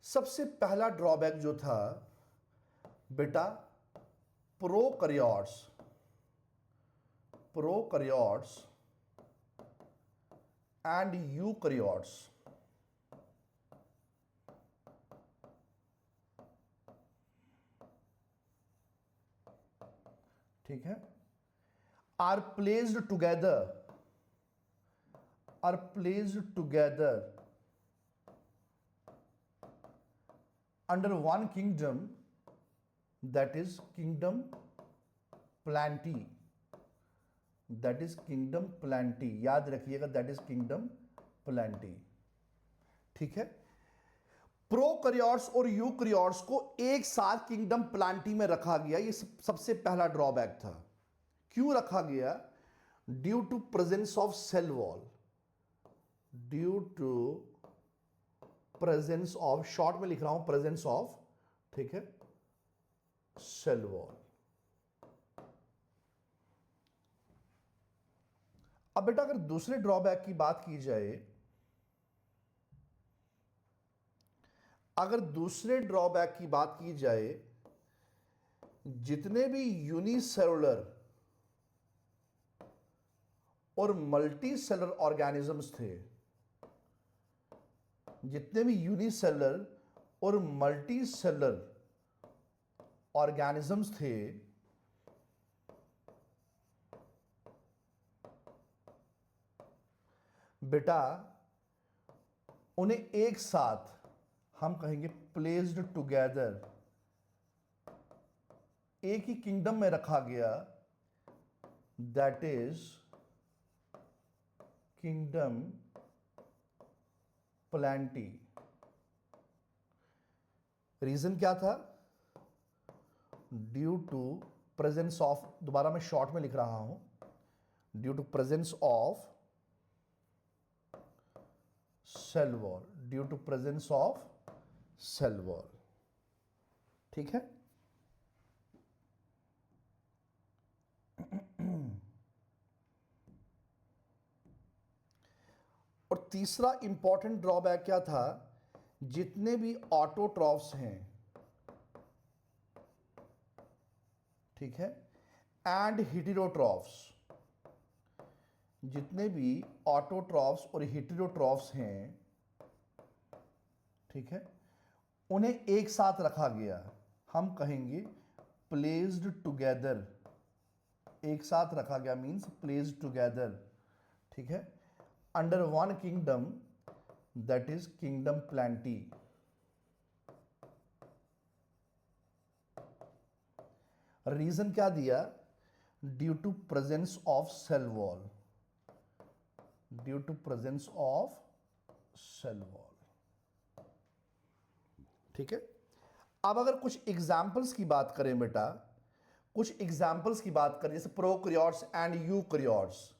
सबसे पहला ड्रॉबैक जो था बेटा, प्रोकैरियोट्स एंड यूकैरियोट्स। ठीक है, are placed together under one kingdom, that is kingdom plantae, that is kingdom plantae। याद रखिएगा, that is kingdom plantae। ठीक है, प्रोकैरियोट्स और यूकैरियोट्स को एक साथ किंगडम प्लांटी में रखा गया। ये सबसे पहला ड्रॉबैक था। क्यों रखा गया? Due to presence of cell wall, due to presence of, short में लिख रहा हूं, प्रेजेंस ऑफ, ठीक है, सेल वॉल। अब बेटा अगर दूसरे ड्रॉबैक की बात की जाए, अगर दूसरे ड्रॉबैक की बात की जाए, जितने भी यूनिसेलुलर और मल्टी सेलुलर ऑर्गेनिजम्स थे, जितने भी यूनिसेलुलर और मल्टी सेलुलर ऑर्गेनिजम्स थे बेटा, उन्हें एक साथ हम कहेंगे प्लेस्ड टुगेदर, एक ही किंगडम में रखा गया, that is kingdom Plantae. Reason क्या था? ड्यू टू प्रेजेंस ऑफ, दोबारा मैं शॉर्ट में लिख रहा हूं, due to presence of cell wall, due to presence of cell wall. ठीक है। और तीसरा इंपॉर्टेंट ड्रॉबैक क्या था? जितने भी ऑटोट्रॉफ्स हैं, ठीक है, एंड हेटेरोट्रॉफ्स, जितने भी ऑटोट्रॉफ्स और हेटेरोट्रॉफ्स हैं, ठीक है, उन्हें एक साथ रखा गया, हम कहेंगे प्लेस्ड टुगेदर। एक साथ रखा गया मींस प्लेस्ड टुगेदर, ठीक है, under one kingdom, that is kingdom Plantae. Reason क्या दिया? Due to presence of cell wall, due to presence of cell wall. ठीक है। अब अगर कुछ एग्जाम्पल्स की बात करें बेटा, कुछ एग्जाम्पल्स की बात करें, जैसे prokaryotes and eukaryotes,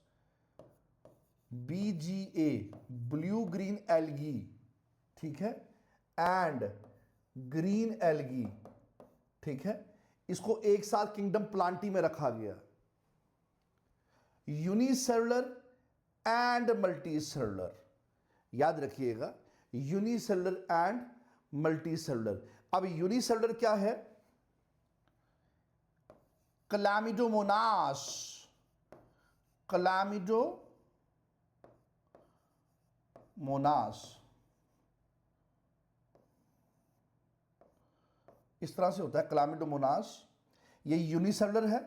BGA, blue green algae, ठीक है, एंड ग्रीन एल्गी, ठीक है, इसको एक साथ किंगडम प्लांटी में रखा गया। यूनिसेलुलर एंड मल्टीसेलुलर, याद रखिएगा, यूनिसेलुलर एंड मल्टीसेलुलर। अब यूनिसेलुलर क्या है? क्लैमिडोमोनास, क्लैमिडोमोनास, इस तरह से होता है क्लैमिडोमोनास, ये यूनिसेलुलर है।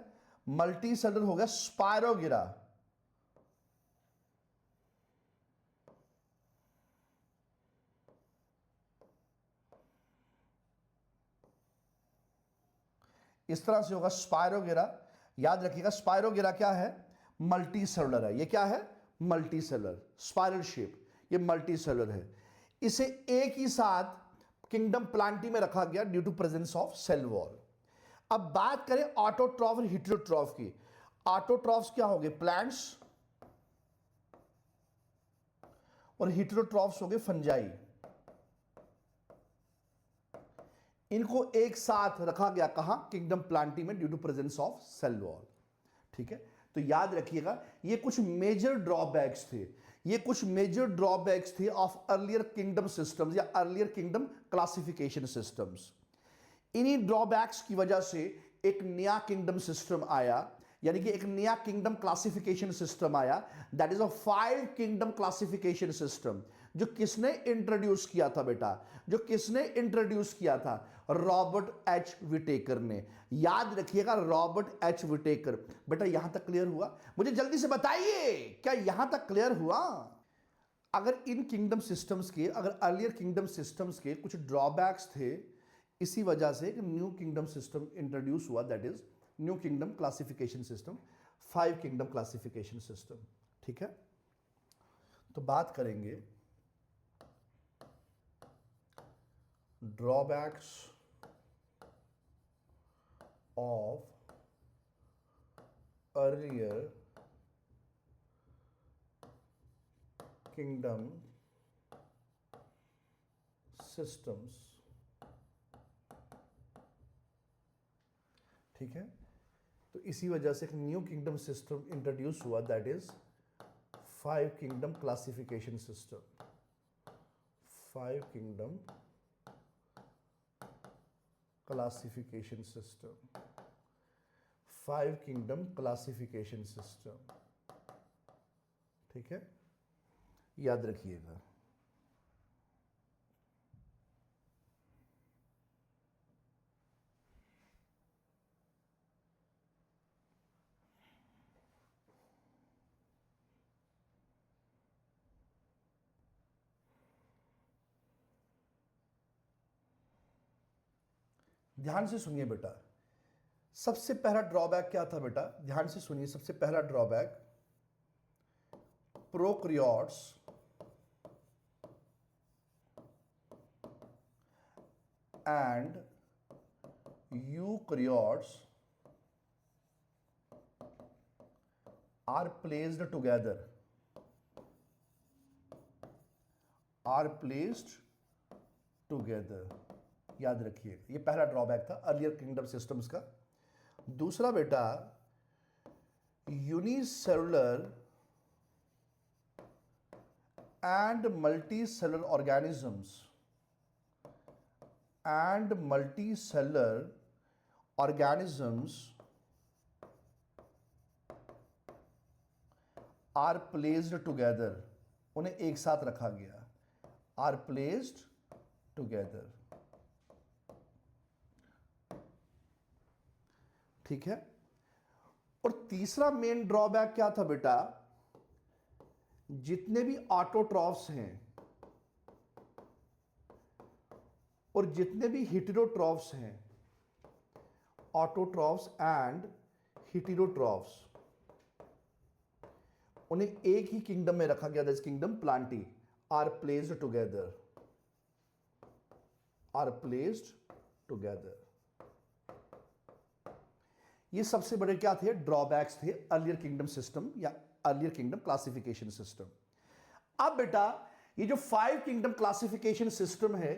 मल्टीसेलुलर हो गया स्पायरोगिरा, इस तरह से होगा स्पायरोगिरा। याद रखिएगा स्पायरोगिरा क्या है? मल्टीसेलुलर है। ये क्या है? मल्टीसेलुलर, स्पाइरल शेप, ये मल्टीसेलुलर है। इसे एक ही साथ किंगडम प्लांटी में रखा गया due to presence of cell wall. अब बात करें ऑटोट्रॉफ और हेटेरोट्रॉफ की। ऑटोट्रॉफ्स क्या हो गए? प्लांट्स, और हेटेरोट्रॉफ्स हो गए फंजाई। इनको एक साथ रखा गया कहां? किंगडम प्लांटी में due to presence of cell wall. ठीक है, तो याद रखिएगा ये कुछ मेजर ड्रॉबैक्स थे, ये कुछ मेजर ड्रॉबैक्स थे ऑफ अर्लियर किंगडम सिस्टम्स या अर्लियर किंगडम क्लासिफिकेशन सिस्टम्स। इन्हीं ड्रॉबैक्स की वजह से एक नया किंगडम सिस्टम आया, यानी कि एक नया किंगडम क्लासिफिकेशन सिस्टम आया, that is a 5 kingdom classification system. जो किसने इंट्रोड्यूस किया था बेटा? जो किसने इंट्रोड्यूस किया था? रॉबर्ट एच विटेकर ने। याद रखिएगा रॉबर्ट एच विटेकर। बेटा यहां तक क्लियर हुआ? मुझे जल्दी से बताइए, क्या यहां तक क्लियर हुआ? अगर इन किंगडम सिस्टम्स के, अगर अर्लियर किंगडम सिस्टम्स के कुछ ड्रॉबैक्स थे, इसी वजह से एक न्यू किंगडम सिस्टम इंट्रोड्यूस हुआ, that is new kingdom classification system, 5 kingdom classification system. ठीक है, तो बात करेंगे drawbacks of earlier kingdom systems. ठीक है, तो इसी वजह से एक न्यू किंगडम सिस्टम इंट्रोड्यूस हुआ, that is 5 kingdom classification system. 5 kingdom classification system, 5 kingdom classification system. ठीक है, याद रखिएगा। ध्यान से सुनिए बेटा, सबसे पहला ड्रॉबैक क्या था बेटा, ध्यान से सुनिए, सबसे पहला drawback, prokaryotes and eukaryotes are placed together, are placed together। याद रखिए, ये पहला ड्रॉबैक था अर्लियर किंगडम सिस्टम्स का। दूसरा बेटा, unicellular and multicellular organisms are placed together, उन्हें एक साथ रखा गया, आर प्लेस्ड टुगेदर। ठीक है। और तीसरा मेन ड्रॉबैक क्या था बेटा, जितने भी ऑटोट्रॉफ्स हैं और जितने भी हेटेरोट्रॉफ्स हैं, ऑटोट्रॉफ्स एंड हेटेरोट्रॉफ्स, उन्हें एक ही किंगडम में रखा गया, that's kingdom Plantae, are placed together, are placed together. ये सबसे बड़े क्या थे, ड्रॉबैक्स थे अर्लियर किंगडम सिस्टम या अर्लियर किंगडम क्लासिफिकेशन सिस्टम। अब बेटा, ये जो 5 किंगडम क्लासिफिकेशन सिस्टम है,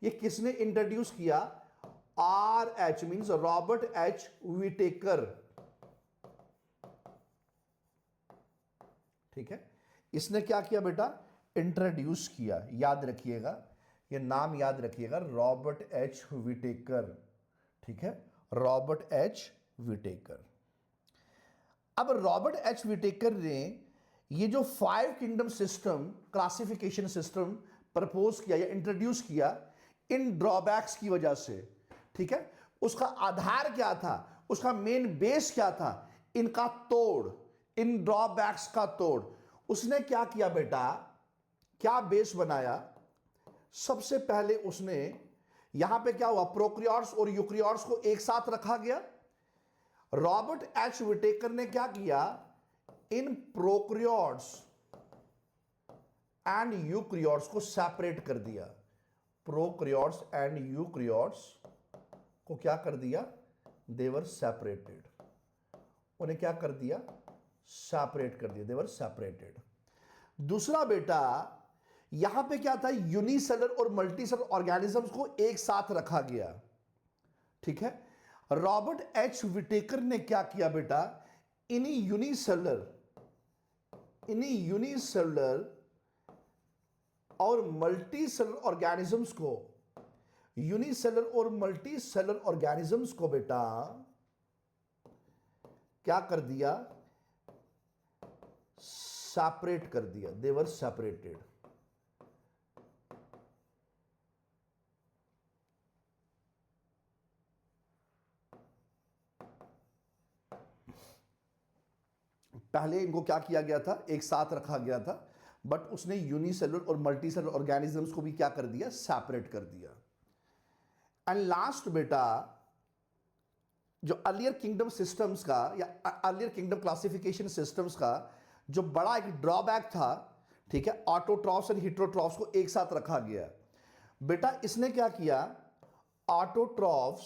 ये किसने इंट्रोड्यूस किया, RH means Robert H Whittaker. ठीक है, इसने क्या किया बेटा, इंट्रोड्यूस किया। याद रखिएगा, ये नाम याद रखिएगा, रॉबर्ट एच व्हिटेकर। ठीक है, रॉबर्ट एच व्हिटेकर। अब रॉबर्ट एच व्हिटेकर ने ये जो 5 kingdom system classification system propose किया या इंट्रोड्यूस किया, इन ड्रॉबैक्स की वजह से। ठीक है, उसका आधार क्या था, उसका मेन बेस क्या था, इनका तोड़, इन ड्रॉबैक्स का तोड़। उसने क्या किया बेटा, क्या बेस बनाया, सबसे पहले उसने यहां पे क्या हुआ, प्रोकैरियोट्स और यूकैरियोट्स को एक साथ रखा गया। रॉबर्ट एच व्हिटेकर ने क्या किया, इन प्रोकैरियोट्स एंड यूकैरियोट्स को सेपरेट कर दिया। प्रोकैरियोट्स एंड यूकैरियोट्स को क्या कर दिया, दे वर सेपरेटेड, उन्हें क्या कर दिया, सेपरेट कर दिया, दे वर सेपरेटेड। दूसरा बेटा, यहां पे क्या था, यूनिसेलर और मल्टीसेलर ऑर्गेनिजम्स को एक साथ रखा गया। ठीक है, रॉबर्ट एच व्हिटेकर ने क्या किया बेटा, इन्हीं यूनिसेलुलर और मल्टीसेलर ऑर्गेनिजम्स को, यूनिसेलर और मल्टीसेलर ऑर्गेनिजम्स को बेटा क्या कर दिया, सेपरेट कर दिया, दे वर सेपरेटेड। पहले इनको क्या किया गया था, एक साथ रखा गया था, बट उसने यूनिसेलुलर और मल्टीसेलुलर ऑर्गेनिजम्स को भी क्या कर दिया, सेपरेट कर दिया। एंड लास्ट बेटा, जो अर्लियर किंगडम सिस्टम्स का या अर्लियर किंगडम क्लासिफिकेशन सिस्टम्स का जो बड़ा एक ड्रॉबैक था, ठीक है, ऑटोट्रॉफ्स एंड हेटेरोट्रॉफ्स को एक साथ रखा गया। बेटा इसने क्या किया, ऑटोट्रॉफ्स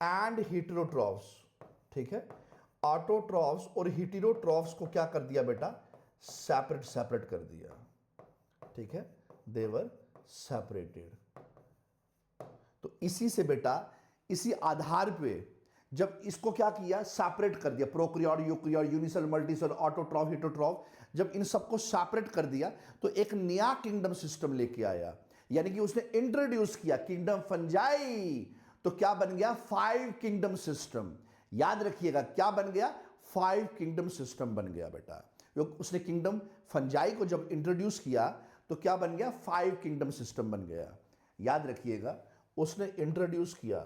एंड हेटेरोट्रॉफ्स, ठीक है, ऑटोट्रॉफ्स और हेटेरोट्रॉफ्स को क्या कर दिया बेटा, सेपरेट कर दिया। ठीक है, दे वर सेपरेटेड। तो इसी से बेटा, इसी आधार पे जब इसको क्या किया, सेपरेट कर दिया, prokaryote, eukaryote, unicellular, multicellular, autotroph, heterotroph, जब इन सबको सेपरेट कर दिया तो एक नया किंगडम सिस्टम लेके आया, यानी कि उसने इंट्रोड्यूस किया किंगडम फंजाई। तो क्या बन गया, 5 किंगडम सिस्टम। याद रखिएगा, क्या बन गया, 5 किंगडम सिस्टम बन गया बेटा। उसने किंगडम फंजाई को जब इंट्रोड्यूस किया तो क्या बन गया, 5 किंगडम सिस्टम बन गया। याद रखिएगा, उसने इंट्रोड्यूस किया,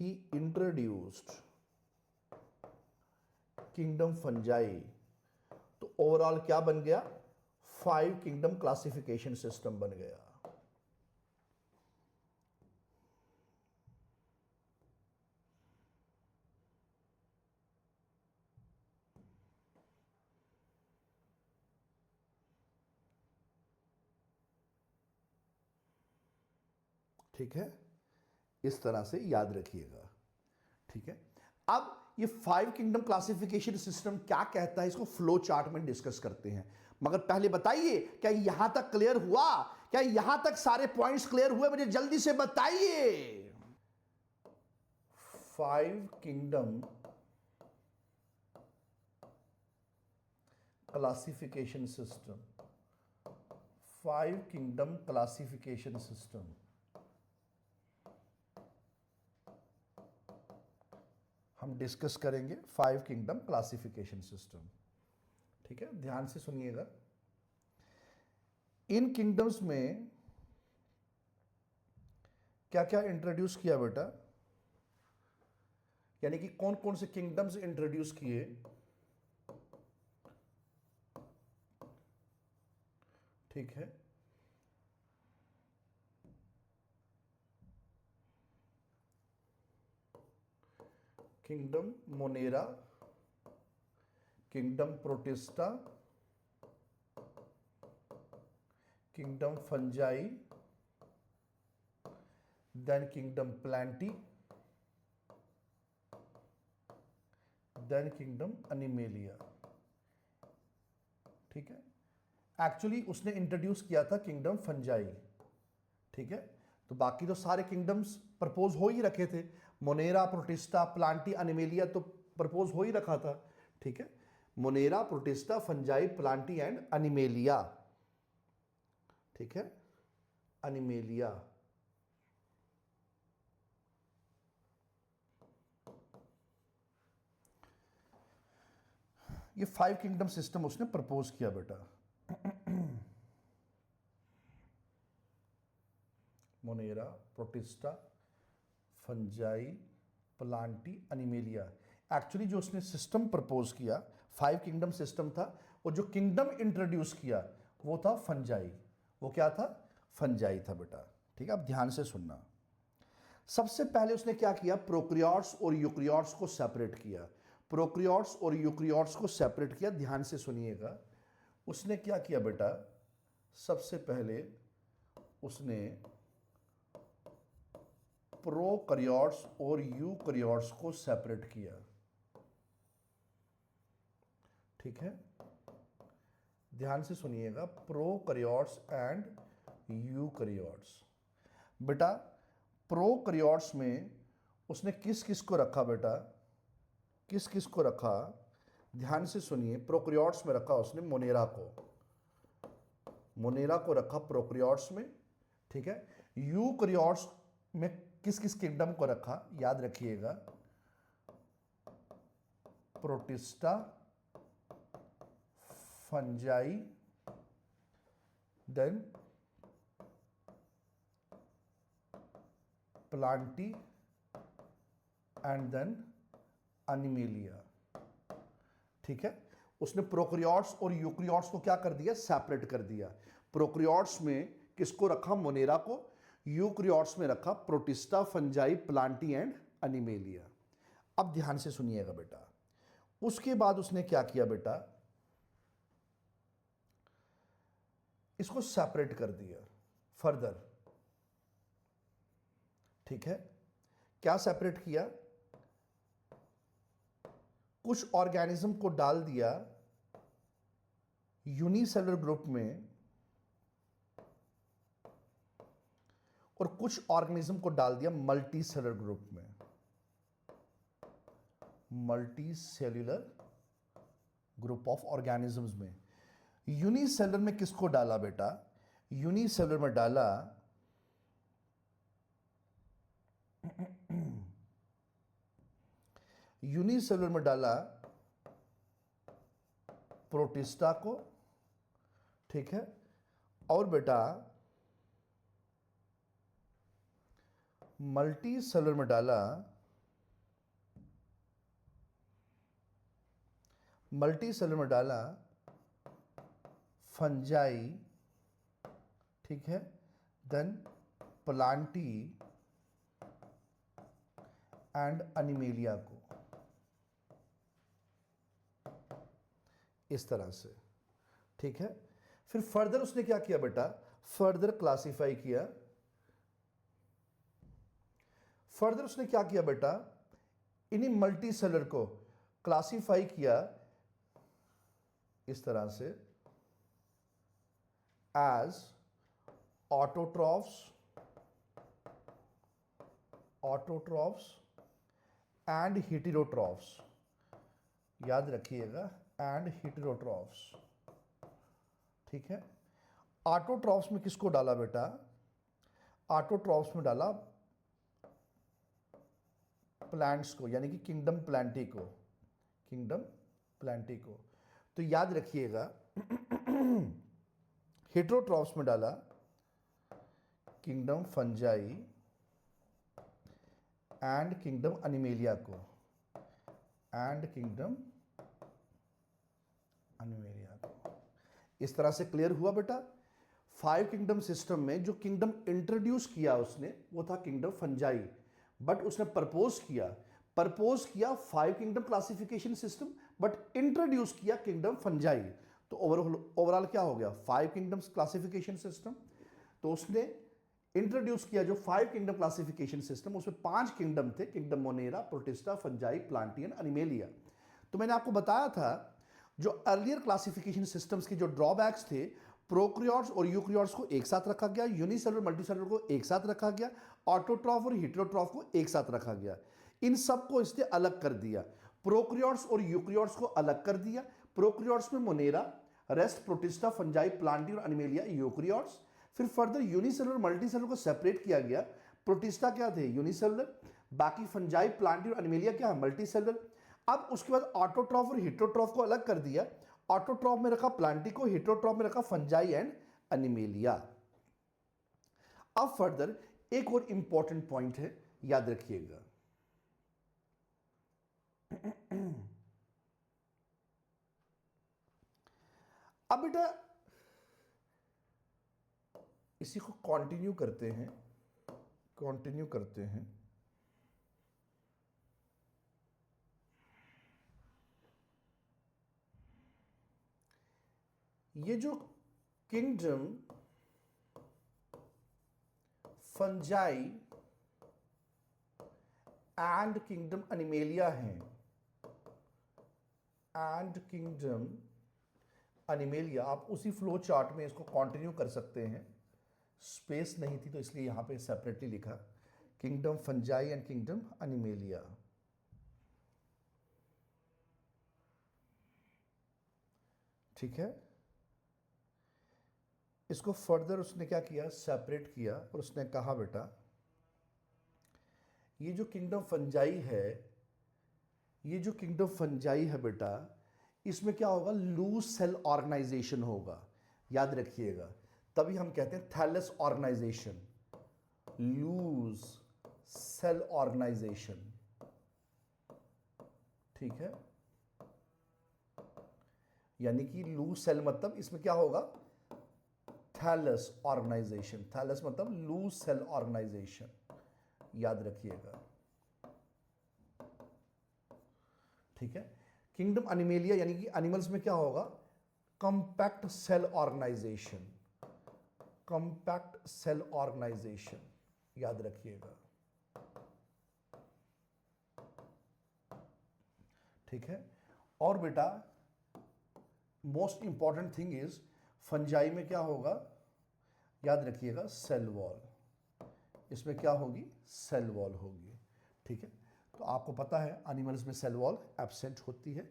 ही इंट्रोड्यूस्ड किंगडम फंजाई, तो ओवरऑल क्या बन गया, 5 किंगडम क्लासिफिकेशन सिस्टम बन गया। ठीक है, इस तरह से याद रखिएगा। ठीक है, अब ये 5 किंगडम क्लासिफिकेशन सिस्टम क्या कहता है, इसको फ्लो चार्ट में डिस्कस करते हैं। मगर पहले बताइए, क्या यहां तक क्लियर हुआ? क्या यहां तक सारे पॉइंट्स क्लियर हुए? मुझे जल्दी से बताइए। 5 kingdom classification system, 5 kingdom classification system. हम डिस्कस करेंगे 5 किंगडम क्लासिफिकेशन सिस्टम। ठीक है, ध्यान से सुनिएगा। इन किंगडम्स में क्या क्या इंट्रोड्यूस किया बेटा, यानी कि कौन कौन से किंगडम्स इंट्रोड्यूस किए? ठीक है, kingdom Monera, kingdom Protista, kingdom Fungi, then kingdom Plantae, then kingdom Animalia. ठीक है, एक्चुअली उसने इंट्रोड्यूस किया था किंगडम फंजाई। ठीक है, तो बाकी तो सारे किंगडम्स प्रपोज हो ही रखे थे, मोनेरा, प्रोटिस्टा, प्लांटी, एनिमेलिया तो प्रपोज हो ही रखा था। ठीक है, Monera, Protista, fungi, Plantae and animalia. ठीक है, एनिमेलिया। ये 5 किंगडम सिस्टम उसने प्रपोज किया बेटा। Monera, Protista, fungi, Plantae, animalia. Actually जो उसने सिस्टम प्रपोज किया 5 किंगडम सिस्टम था, और जो किंगडम इंट्रोड्यूस किया वो था फंजाई। वो क्या था? फंजाई था बेटा। ठीक है, अब ध्यान से सुनना। सबसे पहले उसने क्या किया? प्रोकैरियोट्स और यूकैरियोट्स को सेपरेट किया। प्रोकैरियोट्स और यूकैरियोट्स को सेपरेट किया, ध्यान से सुनिएगा। उसने क्या किया बेटा? सबसे पहले उसने प्रोकैरियोट्स और यूकैरियोट्स को सेपरेट किया। ठीक है, ध्यान से सुनिएगा, प्रोकैरियोट्स एंड यूकैरियोट्स। बेटा प्रोकैरियोट्स में उसने किस किस को रखा बेटा? किस किस को रखा? ध्यान से सुनिए। प्रोकैरियोट्स में रखा उसने मोनेरा को, मोनेरा को रखा प्रोकैरियोट्स में। ठीक है, यूकैरियोट्स में किस किस किंगडम को रखा? याद रखिएगा, Protista, Fungi, then Plantae and then Animalia. ठीक है, उसने प्रोकैरियोट्स और यूकैरियोट्स को क्या कर दिया? सेपरेट कर दिया। प्रोकैरियोट्स में किसको रखा? मोनेरा को। यूकैरियोट्स में रखा protista, fungi, Plantae and animalia. अब ध्यान से सुनिएगा बेटा, उसके बाद उसने क्या किया बेटा? इसको सेपरेट कर दिया फर्दर। ठीक है, क्या सेपरेट किया? कुछ ऑर्गेनिज्म को डाल दिया यूनिसेलुलर ग्रुप में, और कुछ ऑर्गेनिज्म को डाल दिया मल्टी सेलुलर ग्रुप में। Multi cellular group of organisms में यूनिसेलुलर में किसको डाला बेटा? यूनिसेलुलर में डाला यूनिसेलुलर में डाला प्रोटिस्टा को। ठीक है, और बेटा मल्टी सेलुलर में डाला फंजाई। ठीक है, देन प्लांटी एंड एनिमेलिया को, इस तरह से। ठीक है, फिर फर्दर उसने क्या किया बेटा? फर्दर क्लासिफाई किया फर्दर उसने क्या किया बेटा, इन्हीं मल्टी सेलर को क्लासिफाई किया इस तरह से एज ऑटोट्रॉफ्स एंड हेटेरोट्रॉफ्स, याद रखिएगा, एंड हेटेरोट्रॉफ्स। ठीक है, ऑटोट्रॉफ्स में किसको डाला बेटा, ऑटोट्रॉफ्स में डाला प्लांट्स को, यानी कि किंगडम प्लांटी को, तो याद रखिएगा हेटेरोट्रॉफ्स में डाला kingdom fungi and kingdom animalia को, इस तरह से क्लियर हुआ बेटा। 5 किंगडम सिस्टम में जो किंगडम इंट्रोड्यूस किया उसने वो था किंगडम फंजाई, बट उसने प्रपोज किया 5 kingdom classification system, but introduce किया किंगडम फंजाई। तो ओवरऑल क्या हो गया, 5 किंगडम्स क्लासिफिकेशन सिस्टम। तो उसने इंट्रोड्यूस किया जो 5 किंगडम क्लासिफिकेशन सिस्टम, उसमें 5 किंगडम थे, kingdom Monera, Protista, Fungi, Plantae, Animalia. तो मैंने आपको बताया था जो अर्लियर क्लासिफिकेशन सिस्टम्स के जो ड्रॉबैक्स थे, प्रोक्रियोट्स और यूक्रियोट्स को एक साथ रखा गया, यूनिसेलुलर मल्टीसेलुलर को एक साथ रखा गया, ऑटोट्रॉफ और हेटेरोट्रॉफ को एक साथ रखा गया। इन सबको इसने अलग कर दिया, प्रोक्रियोट्स और यूक्रियोट्स को अलग कर दिया। प्रोक्रियोट्स में मोनेरा, रेस्ट, प्रोटिस्टा, फंजाई, प्लांटियन और एनिमेलिया यूक्रियोट्स। फिर फर्दर यूनिसेलुलर मल्टीसेलुलर को सेपरेट किया गया। प्रोटिस्टा क्या थे, यूनिसेलुलर, बाकी फंजाई, प्लांटियन और एनिमेलिया क्या है, मल्टीसेलुलर। अब उसके बाद ऑटोट्रॉफ और हेटेरोट्रॉफ को अलग कर दिया, ऑटोट्रॉफ में रखा प्लांटी को, हेटेरोट्रॉफ में रखा फंजाई एंड एनिमेलिया। अब फर्दर एक और इंपॉर्टेंट पॉइंट है, याद रखिएगा। अब बेटा इसी को कंटिन्यू करते हैं। ये जो kingdom fungi and kingdom animalia हैं, आप उसी फ्लो चार्ट में इसको कंटिन्यू कर सकते हैं। स्पेस नहीं थी तो इसलिए यहां पे सेपरेटली लिखा, kingdom fungi and kingdom Animalia. ठीक है, इसको फर्दर उसने क्या किया, सेपरेट किया, और उसने कहा बेटा ये जो किंगडम फंजाई है बेटा, इसमें क्या होगा, लूज सेल ऑर्गेनाइजेशन होगा, याद रखिएगा। तभी हम कहते हैं thallus organisation, loose cell organisation. ठीक है, यानी कि लूज सेल मतलब इसमें क्या होगा, थैलस ऑर्गेनाइजेशन। थैलस मतलब लूज सेल ऑर्गेनाइजेशन, याद रखिएगा। ठीक है, किंगडम एनिमेलिया यानी कि एनिमल्स में क्या होगा, कंपैक्ट सेल ऑर्गेनाइजेशन, याद रखिएगा। ठीक है, और बेटा most important thing is fungi में क्या होगा, याद रखिएगा, सेल वॉल। इसमें क्या होगी, सेल वॉल होगी। ठीक है, तो आपको पता है एनिमल्स में सेल वॉल एब्सेंट होती है।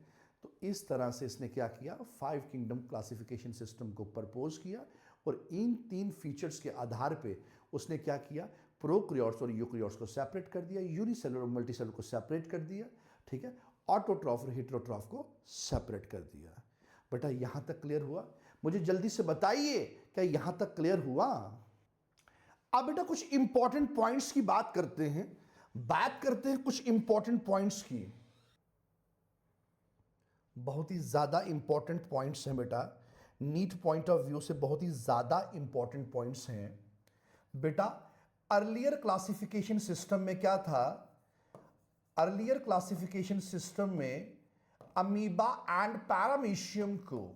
तो इस तरह से इसने क्या किया, 5 किंगडम क्लासिफिकेशन सिस्टम को प्रपोज किया, और इन 3 फीचर्स के आधार पे उसने क्या किया, प्रोक्रियोट्स और यूक्रियोट्स को सेपरेट कर दिया, यूनिसेलुलर और मल्टीसेलुलर को सेपरेट कर दिया। ठीक है, ऑटोट्रॉफ और हेटेरोट्रॉफ को सेपरेट कर दिया। बेटा यहां तक क्लियर हुआ? मुझे जल्दी से बताइए क्या यहां तक क्लियर हुआ? अब बेटा कुछ इंपॉर्टेंट पॉइंट्स की बात करते हैं कुछ इंपॉर्टेंट पॉइंट्स की। बहुत ही ज्यादा इंपॉर्टेंट पॉइंट्स हैं बेटा, नीट पॉइंट ऑफ व्यू से बहुत ही ज्यादा इंपॉर्टेंट पॉइंट्स हैं बेटा। अर्लियर क्लासिफिकेशन सिस्टम में क्या था, अर्लियर क्लासिफिकेशन सिस्टम में अमीबा एंड पैरामीशियम को,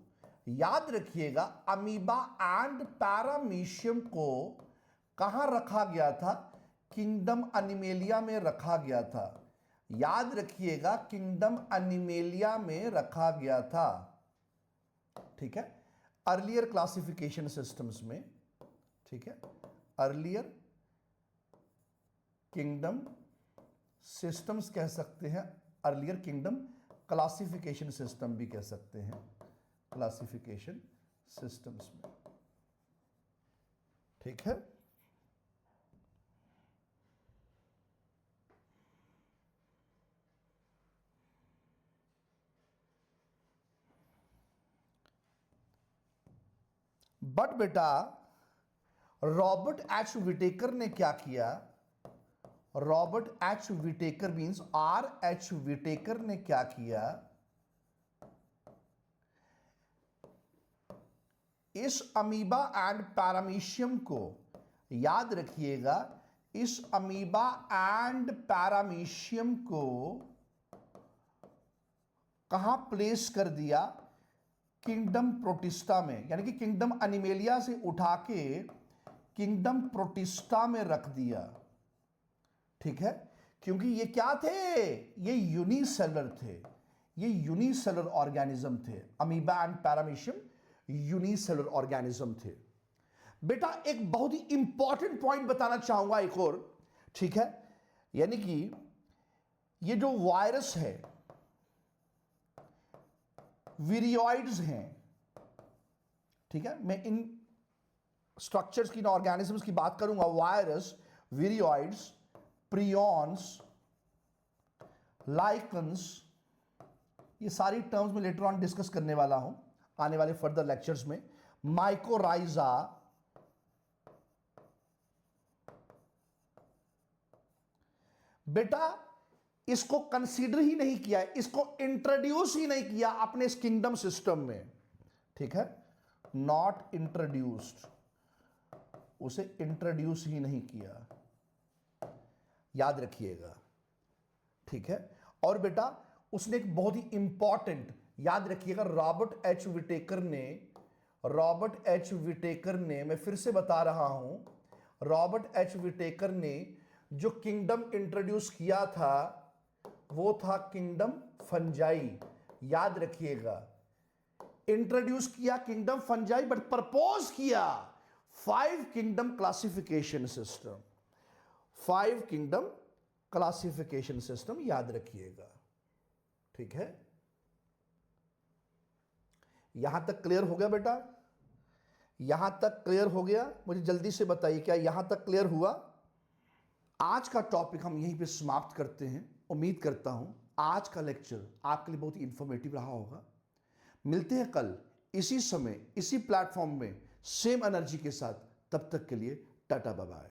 याद रखिएगा, अमीबा एंड पैरामीशियम को कहां रखा गया था, किंगडम एनिमेलिया में रखा गया था। याद रखिएगा, किंगडम एनिमेलिया में रखा गया था। ठीक है, अर्लियर क्लासिफिकेशन सिस्टम्स में। ठीक है, अर्लियर किंगडम सिस्टम्स कह सकते हैं, अर्लियर किंगडम क्लासिफिकेशन सिस्टम भी कह सकते हैं, क्लासिफिकेशन सिस्टम्स में। ठीक है, बट बेटा रॉबर्ट एच विटेकर ने क्या किया, Robert H Whittaker means R H Whittaker ने क्या किया, इस अमीबा एंड पैरामीशियम को, याद रखिएगा, इस अमीबा एंड पैरामीशियम को कहां प्लेस कर दिया, किंगडम प्रोटिस्टा में, यानी कि किंगडम एनिमेलिया से उठा के किंगडम प्रोटिस्टा में रख दिया। ठीक है, क्योंकि ये क्या थे, ये यूनिसेलर थे, ये यूनिसेलर ऑर्गेनिज्म थे, amoeba and paramecium unicellular organism थे। बेटा एक बहुत ही इंपॉर्टेंट पॉइंट बताना चाहूंगा एक और। ठीक है, यानी कि ये जो वायरस है, विरियोइड्स हैं। ठीक है, मैं इन स्ट्रक्चर्स की, इन ऑर्गेनिजम्स की बात करूंगा, वायरस, विरियोइड्स, प्रियॉन्स, लाइकन्स, ये सारी टर्म्स में लेटर ऑन डिस्कस करने वाला हूं आने वाले फर्दर लेक्चर्स में। माइकोराइजा, बेटा इसको कंसीडर ही नहीं किया है, इसको इंट्रोड्यूस ही नहीं किया अपने इस किंगडम सिस्टम में। ठीक है, नॉट इंट्रोड्यूस्ड, उसे इंट्रोड्यूस ही नहीं किया, याद रखिएगा। ठीक है, और बेटा उसने एक बहुत ही इंपॉर्टेंट, याद रखिएगा, रॉबर्ट एच विटेकर ने, मैं फिर से बता रहा हूं, रॉबर्ट एच विटेकर ने जो किंगडम इंट्रोड्यूस किया था वो था किंगडम फंजाई। याद रखिएगा, इंट्रोड्यूस किया किंगडम फंजाई, बट प्रपोज किया 5 kingdom classification system, 5 kingdom classification system, याद रखिएगा। ठीक है, यहां तक क्लियर हो गया बेटा, यहां तक क्लियर हो गया? मुझे जल्दी से बताइए, क्या यहां तक क्लियर हुआ? आज का टॉपिक हम यहीं पे समाप्त करते हैं। उम्मीद करता हूं आज का लेक्चर आपके लिए बहुत ही इंफॉर्मेटिव रहा होगा। मिलते हैं कल इसी समय, इसी प्लेटफॉर्म में, सेम एनर्जी के साथ। तब तक के लिए टाटा बाय बाय।